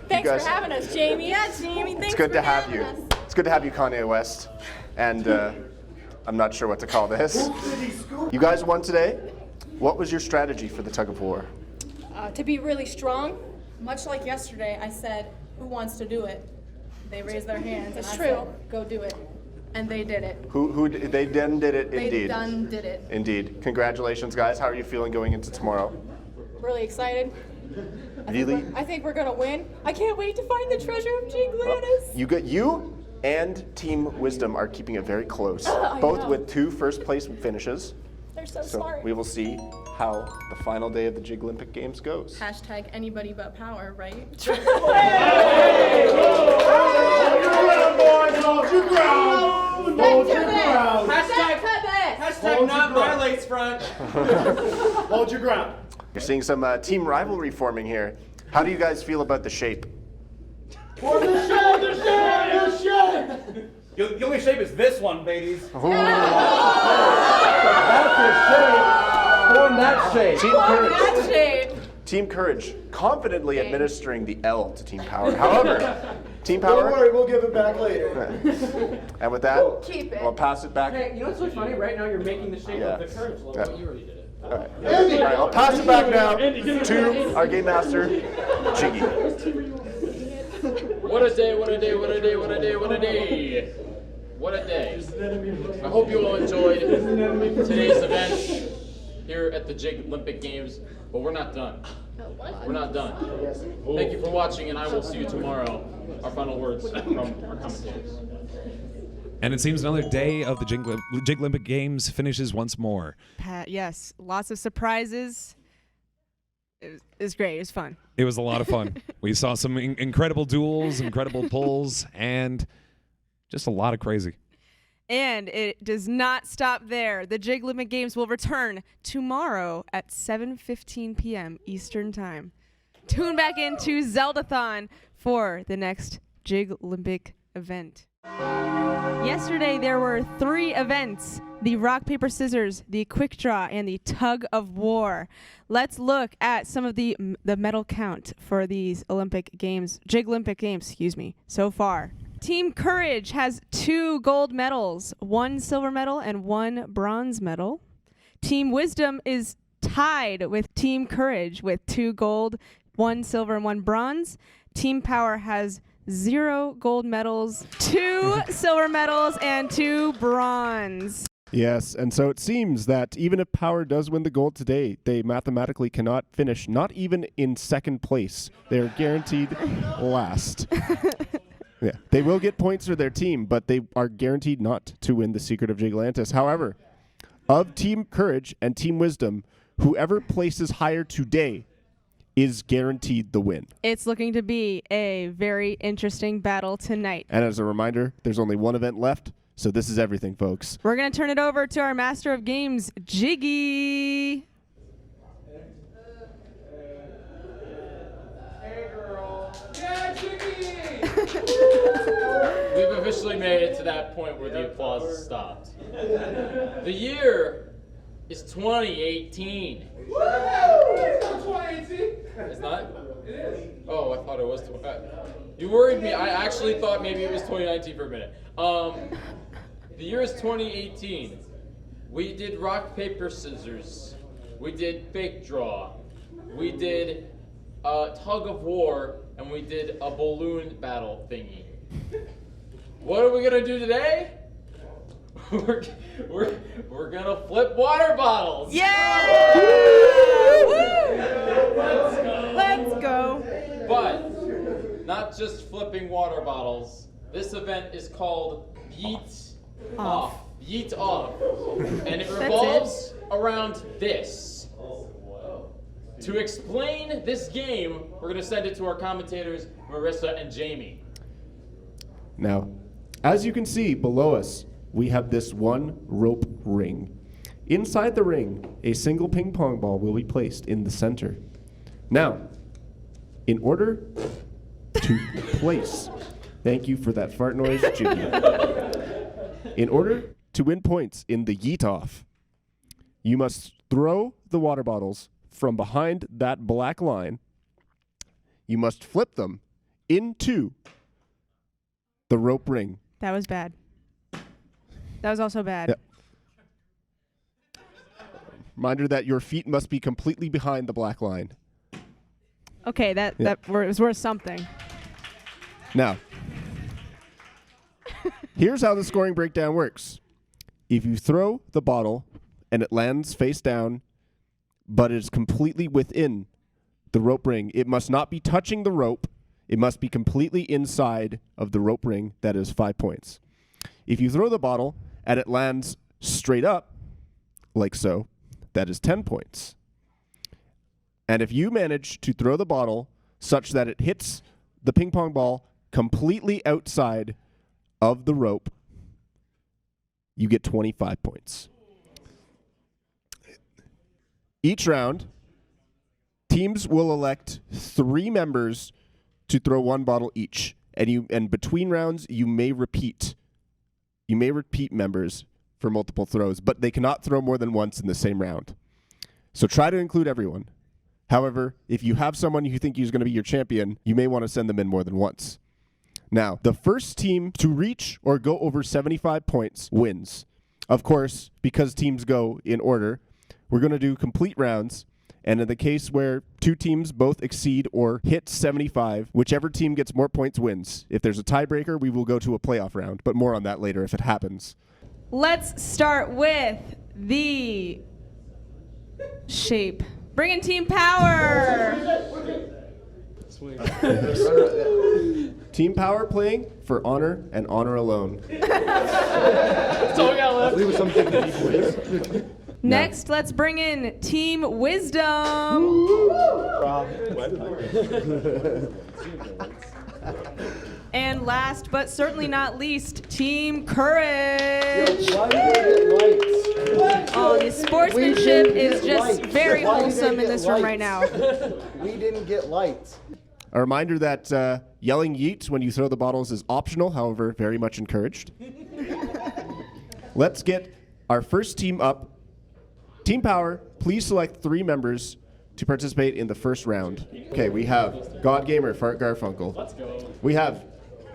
Thanks guys- for having us, Jamie. Yeah, Jamie, thanks It's good for to have having you. us. It's good to have you, Kanye West. And I'm not sure what to call this. You guys won today. What was your strategy for the Tug-o-War? To be really strong, much like yesterday, I said, who wants to do it? They raised their hands. It's and true. I said, go do it. And they did it. They done did it, They indeed. done did it. Indeed. Congratulations, guys. How are you feeling going into tomorrow? Really excited. Really? I think we're gonna win. I can't wait to find the treasure of Jyglantis. You and Team Wisdom are keeping it very close, I both know. with 2 first place finishes. They're so So smart. we will see how the final day of the Jyglympic Games goes. Hashtag anybody but power, right? Hold your ground! Hold your ground! Hashtag not violates front. Hold your ground. You're seeing some team rivalry forming here. How do you guys feel about the shape? For the shape! The shape! The shape! The only shape is this one, babies. That's a shape. Form that shape. Team Courage. That shape. Team Courage confidently administering the L to Team Power. However, Team Power. Don't worry, we'll give it back later. And with that, Keep it. I'll pass it back. Hey, you know what's so funny? Right now you're making the shape Yeah. of the courage logo. Yeah. You already did it. All right. All right, I'll pass it back now to our game master, Jiggy. What a day, what a day, what a day, what a day, what a day. What a day. I hope you all enjoyed today's event here at the Jyglampic Games, but we're not done. We're not done. Thank you for watching, and I will see you tomorrow. Our final words from our commentators. And it seems another day of the Jyglampic Games finishes once more. Pat, yes, lots of surprises. It was great. It was fun. It was a lot of fun. We saw some incredible duels, incredible pulls, and just a lot of crazy. And it does not stop there. The Jyglampic Games will return tomorrow at 7:15 p.m. Eastern Time. Tune back into Zeldathon for the next Jyglampic event. Yesterday there were 3 events: the rock, paper, scissors, the quick draw, and the tug-of-war. Let's look at some of the medal count for these Jyglampic Games, so far. Team Courage has 2 gold medals, 1 silver medal, and 1 bronze medal. Team Wisdom is tied with Team Courage with 2 gold, 1 silver, and 1 bronze. Team Power has 0 gold medals, 2 silver medals, and 2 bronze. Yes, and so it seems that even if Power does win the gold today, they mathematically cannot finish, not even in second place. They are guaranteed last. Yeah, they will get points for their team, but they are guaranteed not to win the Secret of Jyglantis. However, of Team Courage and Team Wisdom, whoever places higher today is guaranteed the win. It's looking to be a very interesting battle tonight. And as a reminder, there's only one event left, so this is everything, folks. We're going to turn it over to our Master of Games, Jiggy. We've officially made it to that point where the applause has stopped. The year is 2018. Woo! It's not 2018. It's not? It is. Oh, I thought it was. You worried me. I actually thought maybe it was 2019 for a minute. The year is 2018. We did rock, paper, scissors. We did fake draw. We did tug-of-war, and we did a balloon battle thingy. What are we gonna do today? We're gonna flip water bottles. Yeah! Let's go. But not just flipping water bottles. This event is called Yeet Off. Yeet Off. And it revolves around this. To explain this game, we're going to send it to our commentators, Marissa and Jamie. Now, as you can see below us, we have this one rope ring. Inside the ring, a single ping pong ball will be placed in the center. Now, in order to place, thank you for that fart noise, Jimmy. In order to win points in the yeet off, you must throw the water bottles from behind that black line. You must flip them into the rope ring. That was bad. That was also bad. Yep. Reminder that your feet must be completely behind the black line. Okay, that was worth something. Now, here's how the scoring breakdown works. If you throw the bottle and it lands face down, but it is completely within the rope ring, it must not be touching the rope. It must be completely inside of the rope ring. That is 5 points. If you throw the bottle and it lands straight up, like so, that is 10 points. And if you manage to throw the bottle such that it hits the ping pong ball completely outside of the rope, you get 25 points. Each round, teams will elect 3 members to throw 1 bottle each. And between rounds, you may repeat. You may repeat members for multiple throws, but they cannot throw more than once in the same round. So try to include everyone. However, if you have someone you think is going to be your champion, you may want to send them in more than once. Now, the first team to reach or go over 75 points wins. Of course, because teams go in order, we're going to do complete rounds. And in the case where 2 teams both exceed or hit 75, whichever team gets more points wins. If there's a tiebreaker, we will go to a playoff round, but more on that later if it happens. Let's start with the shape. Bring in team power. Team power playing for honor and honor alone. That's all we got left. Leave us something to eat. Next, let's bring in Team Wisdom. And last but certainly not least, Team Courage. Oh, the sportsmanship is just very wholesome in this room right now. We didn't get lights. A reminder that yelling yeet when you throw the bottles is optional, however, very much encouraged. Let's get our first team up. Team Power, please select 3 members to participate in the first round. Okay, we have God Gamer, Fart Garfunkel. Let's go. We have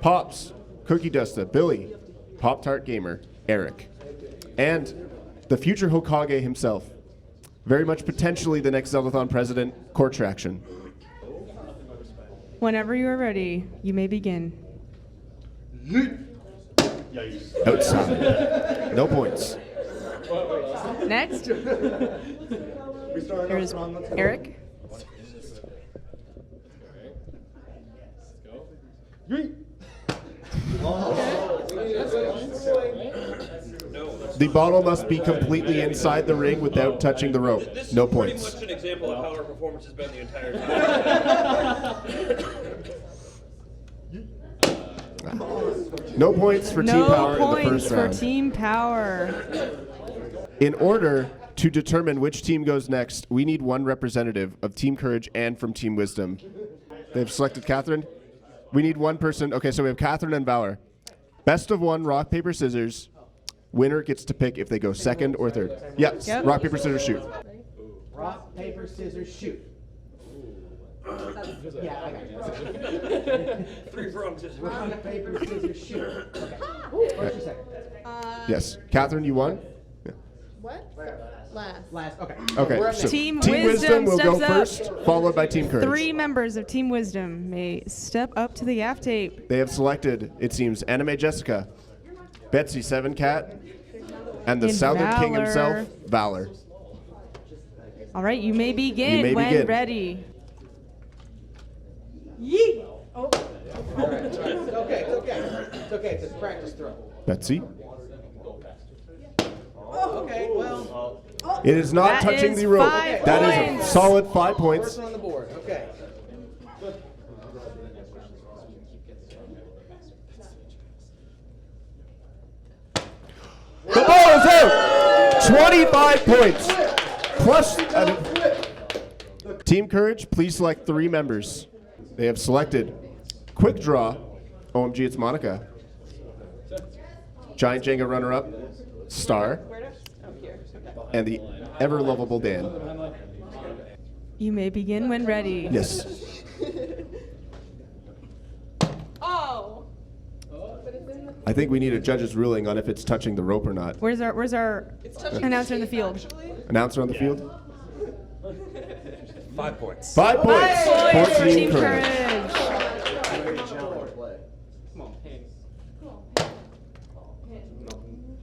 Pops, Cookie Dusta, Billy, Pop Tart Gamer, Eric, and the future Hokage himself. Very much potentially the next Zeldathon president, Core Traction. Whenever you are ready, you may begin. Outside. No points. Next, here's Eric. The bottle must be completely inside the ring without touching the rope. No points. This is pretty much an example of how our performance has been the entire time. No points for Team Power in the first round. No points for Team Power. In order to determine which team goes next, we need 1 representative of Team Courage and from Team Wisdom. They've selected Catherine. We need 1 person. Okay, so we have Catherine and Valor. Best of 1, rock, paper, scissors. Winner gets to pick if they go second or third. Yes, yep. Rock, paper, scissors, shoot. Rock, paper, scissors, shoot. Yeah, I got you. 3 frogs. Rock, paper, scissors, shoot. Okay. First or second? Yes. Catherine, you won? Yeah. What? Last. Okay. Okay. So Team Wisdom will go steps first, followed by Team Courage. 3 members of Team Wisdom may step up to the gaff tape. They have selected, it seems, Anime Jessica, Betsy 7 Cat, and the Southern King himself, Valor. All right, you may begin when ready. Yeet! Oh. All right. It's okay. It's okay. It's a practice throw. Betsy. Oh, okay. Well. It is not that touching is the rope. 5 That points. is a solid 5 points. First one on the board. Okay. The ball is out! 25 points. Plus, Team Courage, please select 3 members. They have selected Quick Draw, OMG, it's Monica. Giant Jenga runner-up, Star. And the ever-lovable Dan. You may begin when ready. Yes. Oh. I think we need a judge's ruling on if it's touching the rope or not. Where's our announcer in the field? Announcer on the field? 5 points. 5 points. 5 points for Team Courage.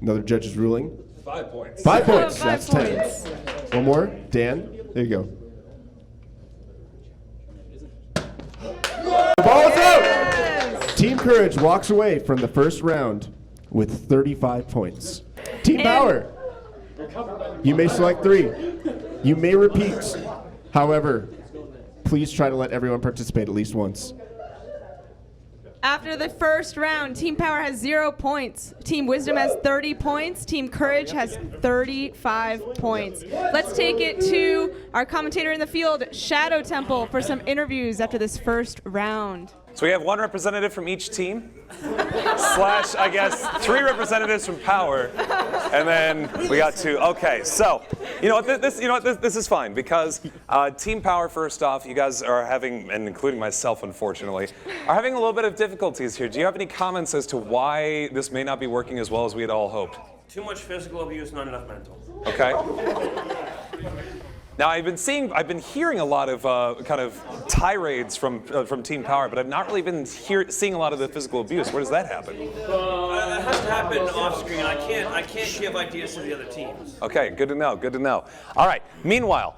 Another judge's ruling. 5 points. 5 points. 5 That's points. 10. One more. Dan, there you go. The ball is out! Team Courage walks away from the first round with 35 points. Team Power, you may select 3. You may repeat. However, please try to let everyone participate at least once. After the first round, Team Power has 0 points. Team Wisdom has 30 points. Team Courage has 35 points. Let's take it to our commentator in the field, Shadow Temple, for some interviews after this first round. So we have 1 representative from each team, slash, I guess, 3 representatives from Power, and then we got 2. Okay, so you know what? This is fine because Team Power. First off, you guys are having, and including myself, unfortunately, are having a little bit of difficulties here. Do you have any comments as to why this may not be working as well as we had all hoped? Too much physical abuse, not enough mental. Okay. Now I've been hearing a lot of kind of tirades from Team Power, but I've not really been seeing a lot of the physical abuse. Where does that happen? It has to happen off screen. I can't give ideas to the other teams. Okay, good to know. Good to know. All right. Meanwhile,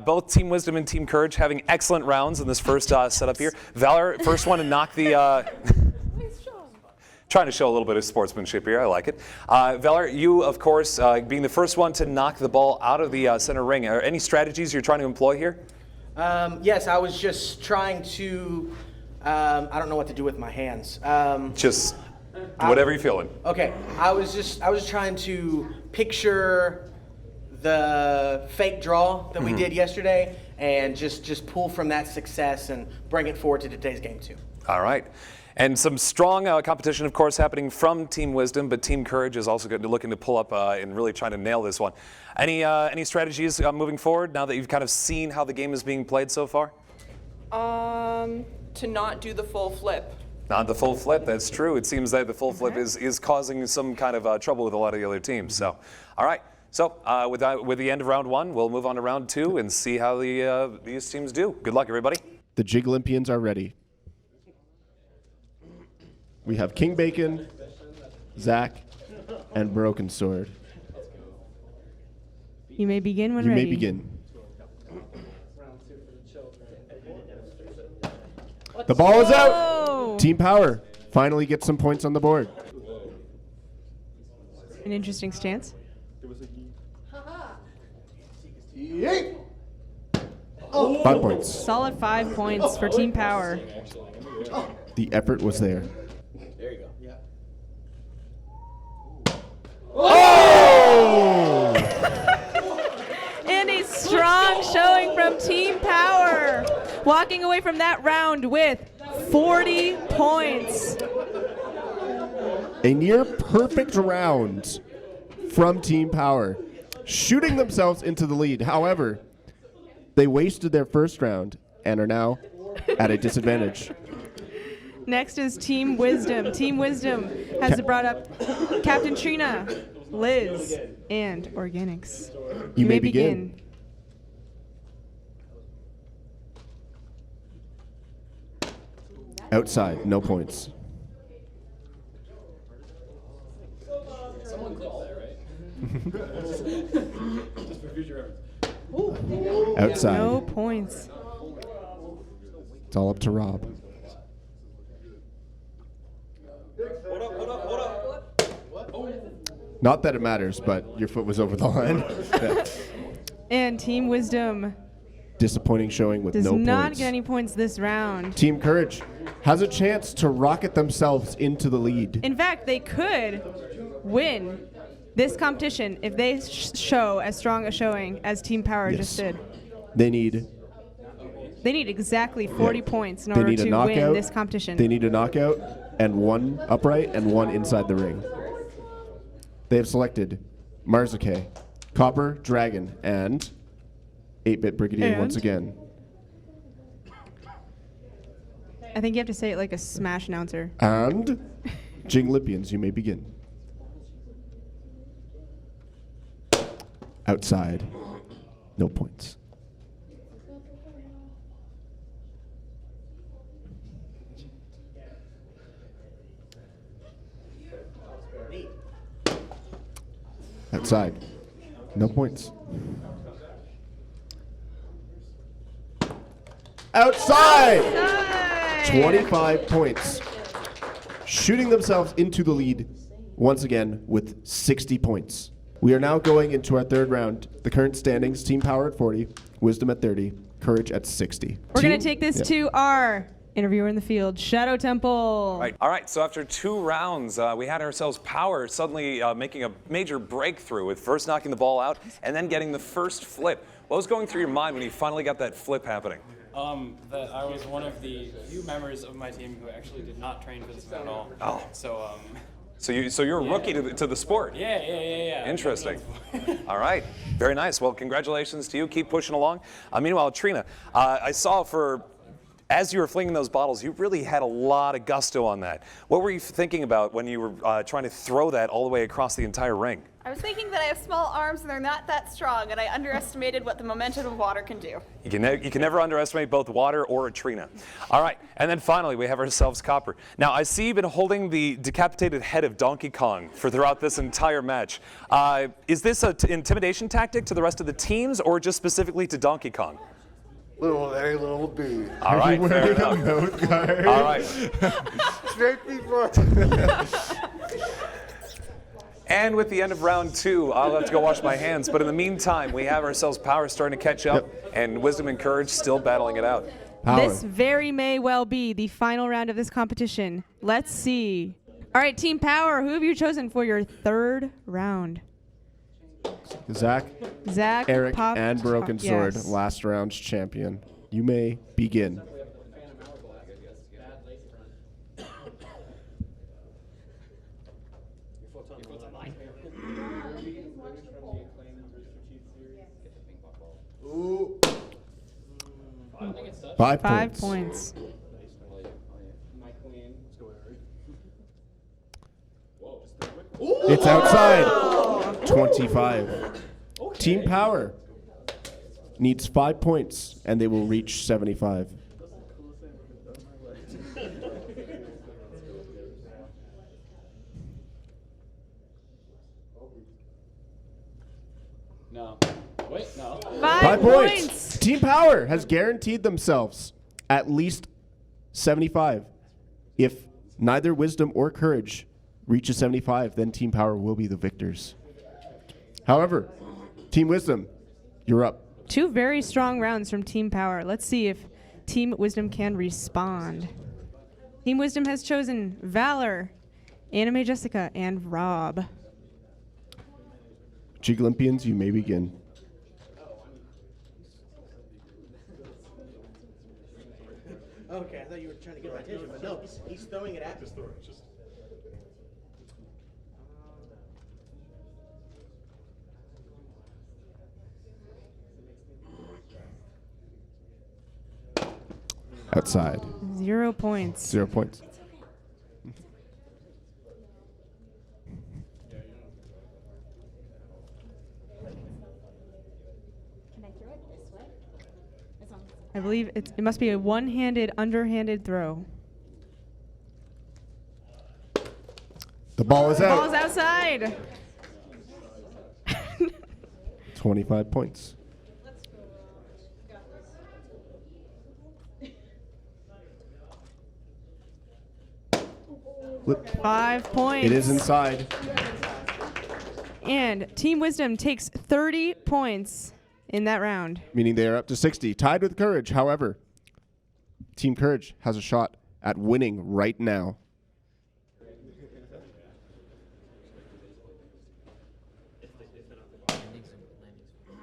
both Team Wisdom and Team Courage having excellent rounds in this first setup here. Valor, first one to knock the. Trying to show a little bit of sportsmanship here. I like it. Valor, you, of course, being the first one to knock the ball out of the center ring. Are any strategies you're trying to employ here? Yes, I was just trying to, I don't know what to do with my hands. Just whatever you're feeling. Okay, I was trying to picture the fake draw that we did yesterday and just pull from that success and bring it forward to today's game too. All right. And some strong competition, of course, happening from Team Wisdom, but Team Courage is also looking to pull up and really trying to nail this one. Any strategies moving forward now that you've kind of seen how the game is being played so far? To not do the full flip. Not the full flip, that's true. It seems that the full flip is causing some kind of trouble with a lot of the other teams. So, all right. So with the end of round 1, we'll move on to round 2 and see how these teams do. Good luck, everybody. The Jyglympians are ready. We have King Bacon, Zach, and Broken Sword. You may begin when ready. ready. You may begin. The ball is out. Team Power finally gets some points on the board. An interesting stance. 5 points. Solid 5 points for Team Power. The effort was there. There you go. Yeah. Oh! And a strong showing from Team Power. Walking away from that round with 40 points. A near perfect round from Team Power, shooting themselves into the lead. However, they wasted their first round and are now at a disadvantage. Next is Team Wisdom. Team Wisdom has brought up Captain Trina, Liz, and Organics. You may begin. Outside, no points. Someone call that, right? Just for future reference. Outside. No points. It's all up to Rob. Not that it matters, but your foot was over the line. Yeah. And Team Wisdom Disappointing showing with does no not points. get any points this round. Team Courage has a chance to rocket themselves into the lead. In fact, they could win this competition if they show as strong a showing as Team Power just did. They need exactly 40 points in They order need a to knockout. win this competition. They need a knockout and one upright and one inside the ring. They have selected Marzuke, Copper Dragon, and 8-Bit Brigadier once again. I think you have to say it like a Smash announcer. And Jyglympians, you may begin. Outside, no points. Outside, no points. Outside! 25 points. Shooting themselves into the lead once again with 60 points. We are now going into our third round. The current standings, Team Power at 40, Wisdom at 30, Courage at 60. We're going to take this to our interviewer in the field, Shadow Temple. Right. All right, so after 2 rounds, we had ourselves Power suddenly making a major breakthrough with first knocking the ball out and then getting the first flip. What was going through your mind when you finally got that flip happening? That I was one of the few members of my team who actually did not train for this event at all. Oh. So, So you're a rookie to the sport? Yeah. Interesting. All right. Very nice. Well, congratulations to you. Keep pushing along. Meanwhile, Trina, I saw as you were flinging those bottles, you really had a lot of gusto on that. What were you thinking about when you were trying to throw that all the way across the entire ring? I was thinking that I have small arms and they're not that strong, and I underestimated what the momentum of water can do. You can never underestimate both water or a Trina. All right, and then finally we have ourselves Copper. Now I see you've been holding the decapitated head of Donkey Kong throughout this entire match. Is this an intimidation tactic to the rest of the teams, or just specifically to Donkey Kong? Little bee. All right, fair enough. All right. Straight before. And with the end of round 2, I'll have to go wash my hands. But in the meantime, we have ourselves Power starting to catch up, and Wisdom and Courage still battling it out. Power. This very may well be the final round of this competition. Let's see. All right, Team Power, who have you chosen for your third round? Zach, Eric, Pop, and Broken Pop, Sword, yes. last round's champion. You may begin. Ooh. 5 points. It's outside. 25. Team Power needs 5 points, and they will reach 75. No. Wait, no. 5 points. Team Power has guaranteed themselves at least 75. If neither Wisdom or Courage reaches 75, then Team Power will be the victors. However, Team Wisdom, you're up. 2 very strong rounds from Team Power. Let's see if Team Wisdom can respond. Team Wisdom has chosen Valor, Anime Jessica, and Rob. Jyglympians, you may begin. Okay, I thought you were trying to get my attention, but no, he's throwing it at me. Outside. 0 points. 0 points. I believe it must be a one-handed, underhanded throw. The ball is out. Ball's outside. 25 points. Flip. 5 points. It is inside. And Team Wisdom takes 30 points in that round. Meaning they are up to 60. Tied with Courage, however. Team Courage has a shot at winning right now.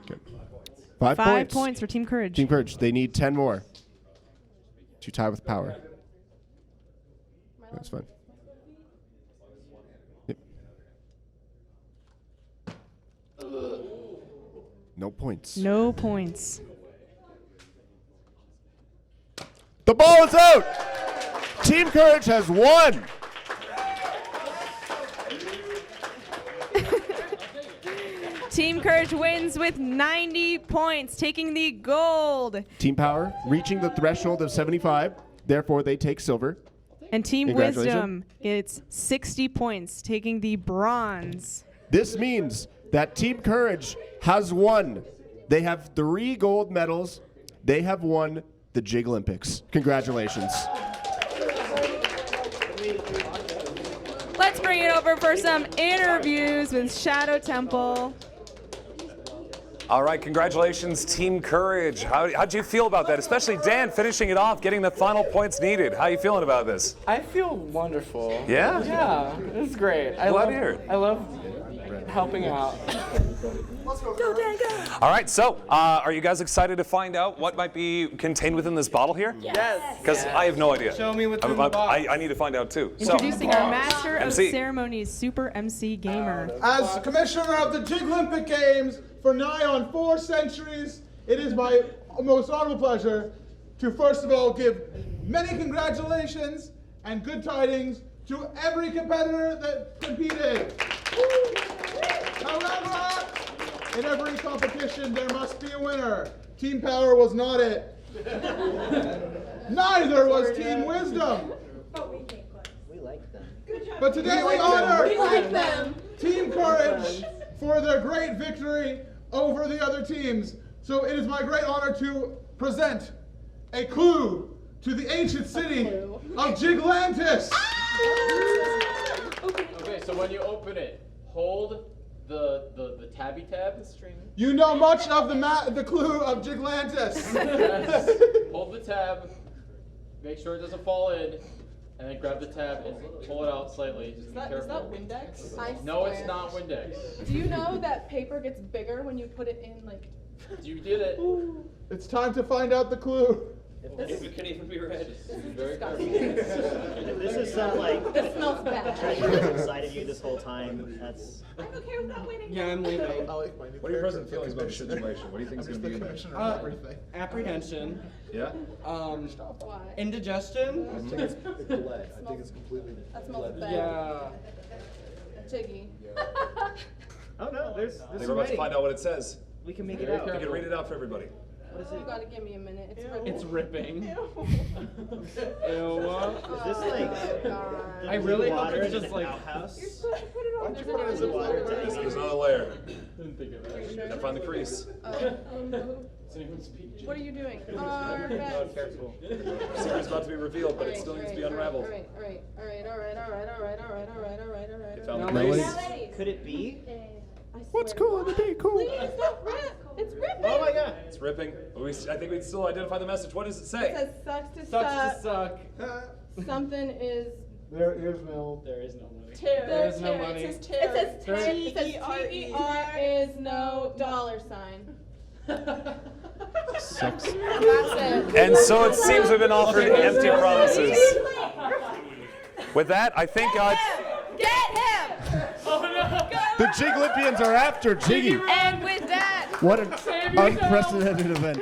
Okay. 5 5 points. points for Team Courage. Team Courage, they need 10 more to tie with Power. That's fine. Yep. No points. No points. The ball is out! Team Courage has won! Team Courage wins with 90 points, taking the gold. Team Power reaching the threshold of 75, therefore they take silver. And Team Congratulations. Wisdom, it's 60 points, taking the bronze. This means that Team Courage has won. They have 3 gold medals. They have won the Jyglympics. Congratulations. let's bring it over for some interviews with Shadow Temple. All right, congratulations, Team Courage. How'd you feel about that? Especially Dan finishing it off, getting the final points needed. How are you feeling about this? I feel wonderful. Yeah? Yeah, it's great. Glad to hear it. I love helping out. Go, Dan, go. All right, so are you guys excited to find out what might be contained within this bottle here? Yes. Because I have no idea. Show me what's in the box. I need to find out too. Introducing our Master of MC. Ceremonies, Super MC Gamer. As commissioner of the Jyglympic Games for nigh on 4 centuries, it is my most honorable pleasure to first of all give many congratulations and good tidings to every competitor that competed. However, in every competition there must be a winner. Team Power was not it. Neither was Team Wisdom. We like them. But today we honor Team Courage for their great victory over the other teams. So it is my great honor to present a clue to the ancient city of Jyglantis. Okay, so when you open it, hold the tabby tab. You know much of the clue of Jyglantis. Hold the tab, make sure it doesn't fall in, and then grab the tab and pull it out slightly. Just be careful. Is that Windex? No, it's not Windex. Do you know that paper gets bigger when you put it in, like... You did it. It's time to find out the clue. If it can even be read. This is Very disgusting. This is not like This smells bad. treasure inside of you this whole time. That's. I'm okay with not winning. Yeah, I'm leaving. What are your present feelings about the situation? What do you think is going to be in there? Apprehension. Yeah? Indigestion. I think it's completely. That smells bad. Yeah. Jiggy. Oh no, there's I think we're about to find out what it says. We can make it You out. can read it out for everybody. What is You it? gotta give me a minute. It's ripping. Ew. Is this like God. I really hope water it's in just an like. outhouse? There's an Is it water tank? There's another layer. Didn't think of that. Gotta find the crease. Doesn't even speak. What are you doing? Perfect. Careful. The secret's about to be revealed, but it still needs to be unraveled. Alright. You found the No, crease? Could it be? What's cool? The day cool. Please don't rip. It's ripping. Oh my god! It's ripping. But I think we still identify the message. What does it It say? says sucks to Sucks to suck. suck. Something is There is no. There is no money. There is no money. It says T-E-R is no $sign. Sucks. That's it. And so it seems we've been offered empty promises. With that, I think Get him! The Jyglympians are after Jiggy. And with that, What an unprecedented event.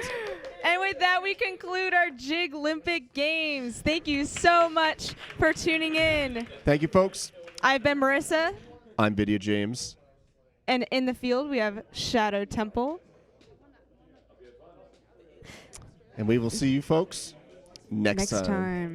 and with that, we conclude our Jyglympic Games. Thank you so much for tuning in. Thank you, folks. I've been Marissa, I'm Video James. and in the field we have Shadow Temple. And we will see you folks next time. time.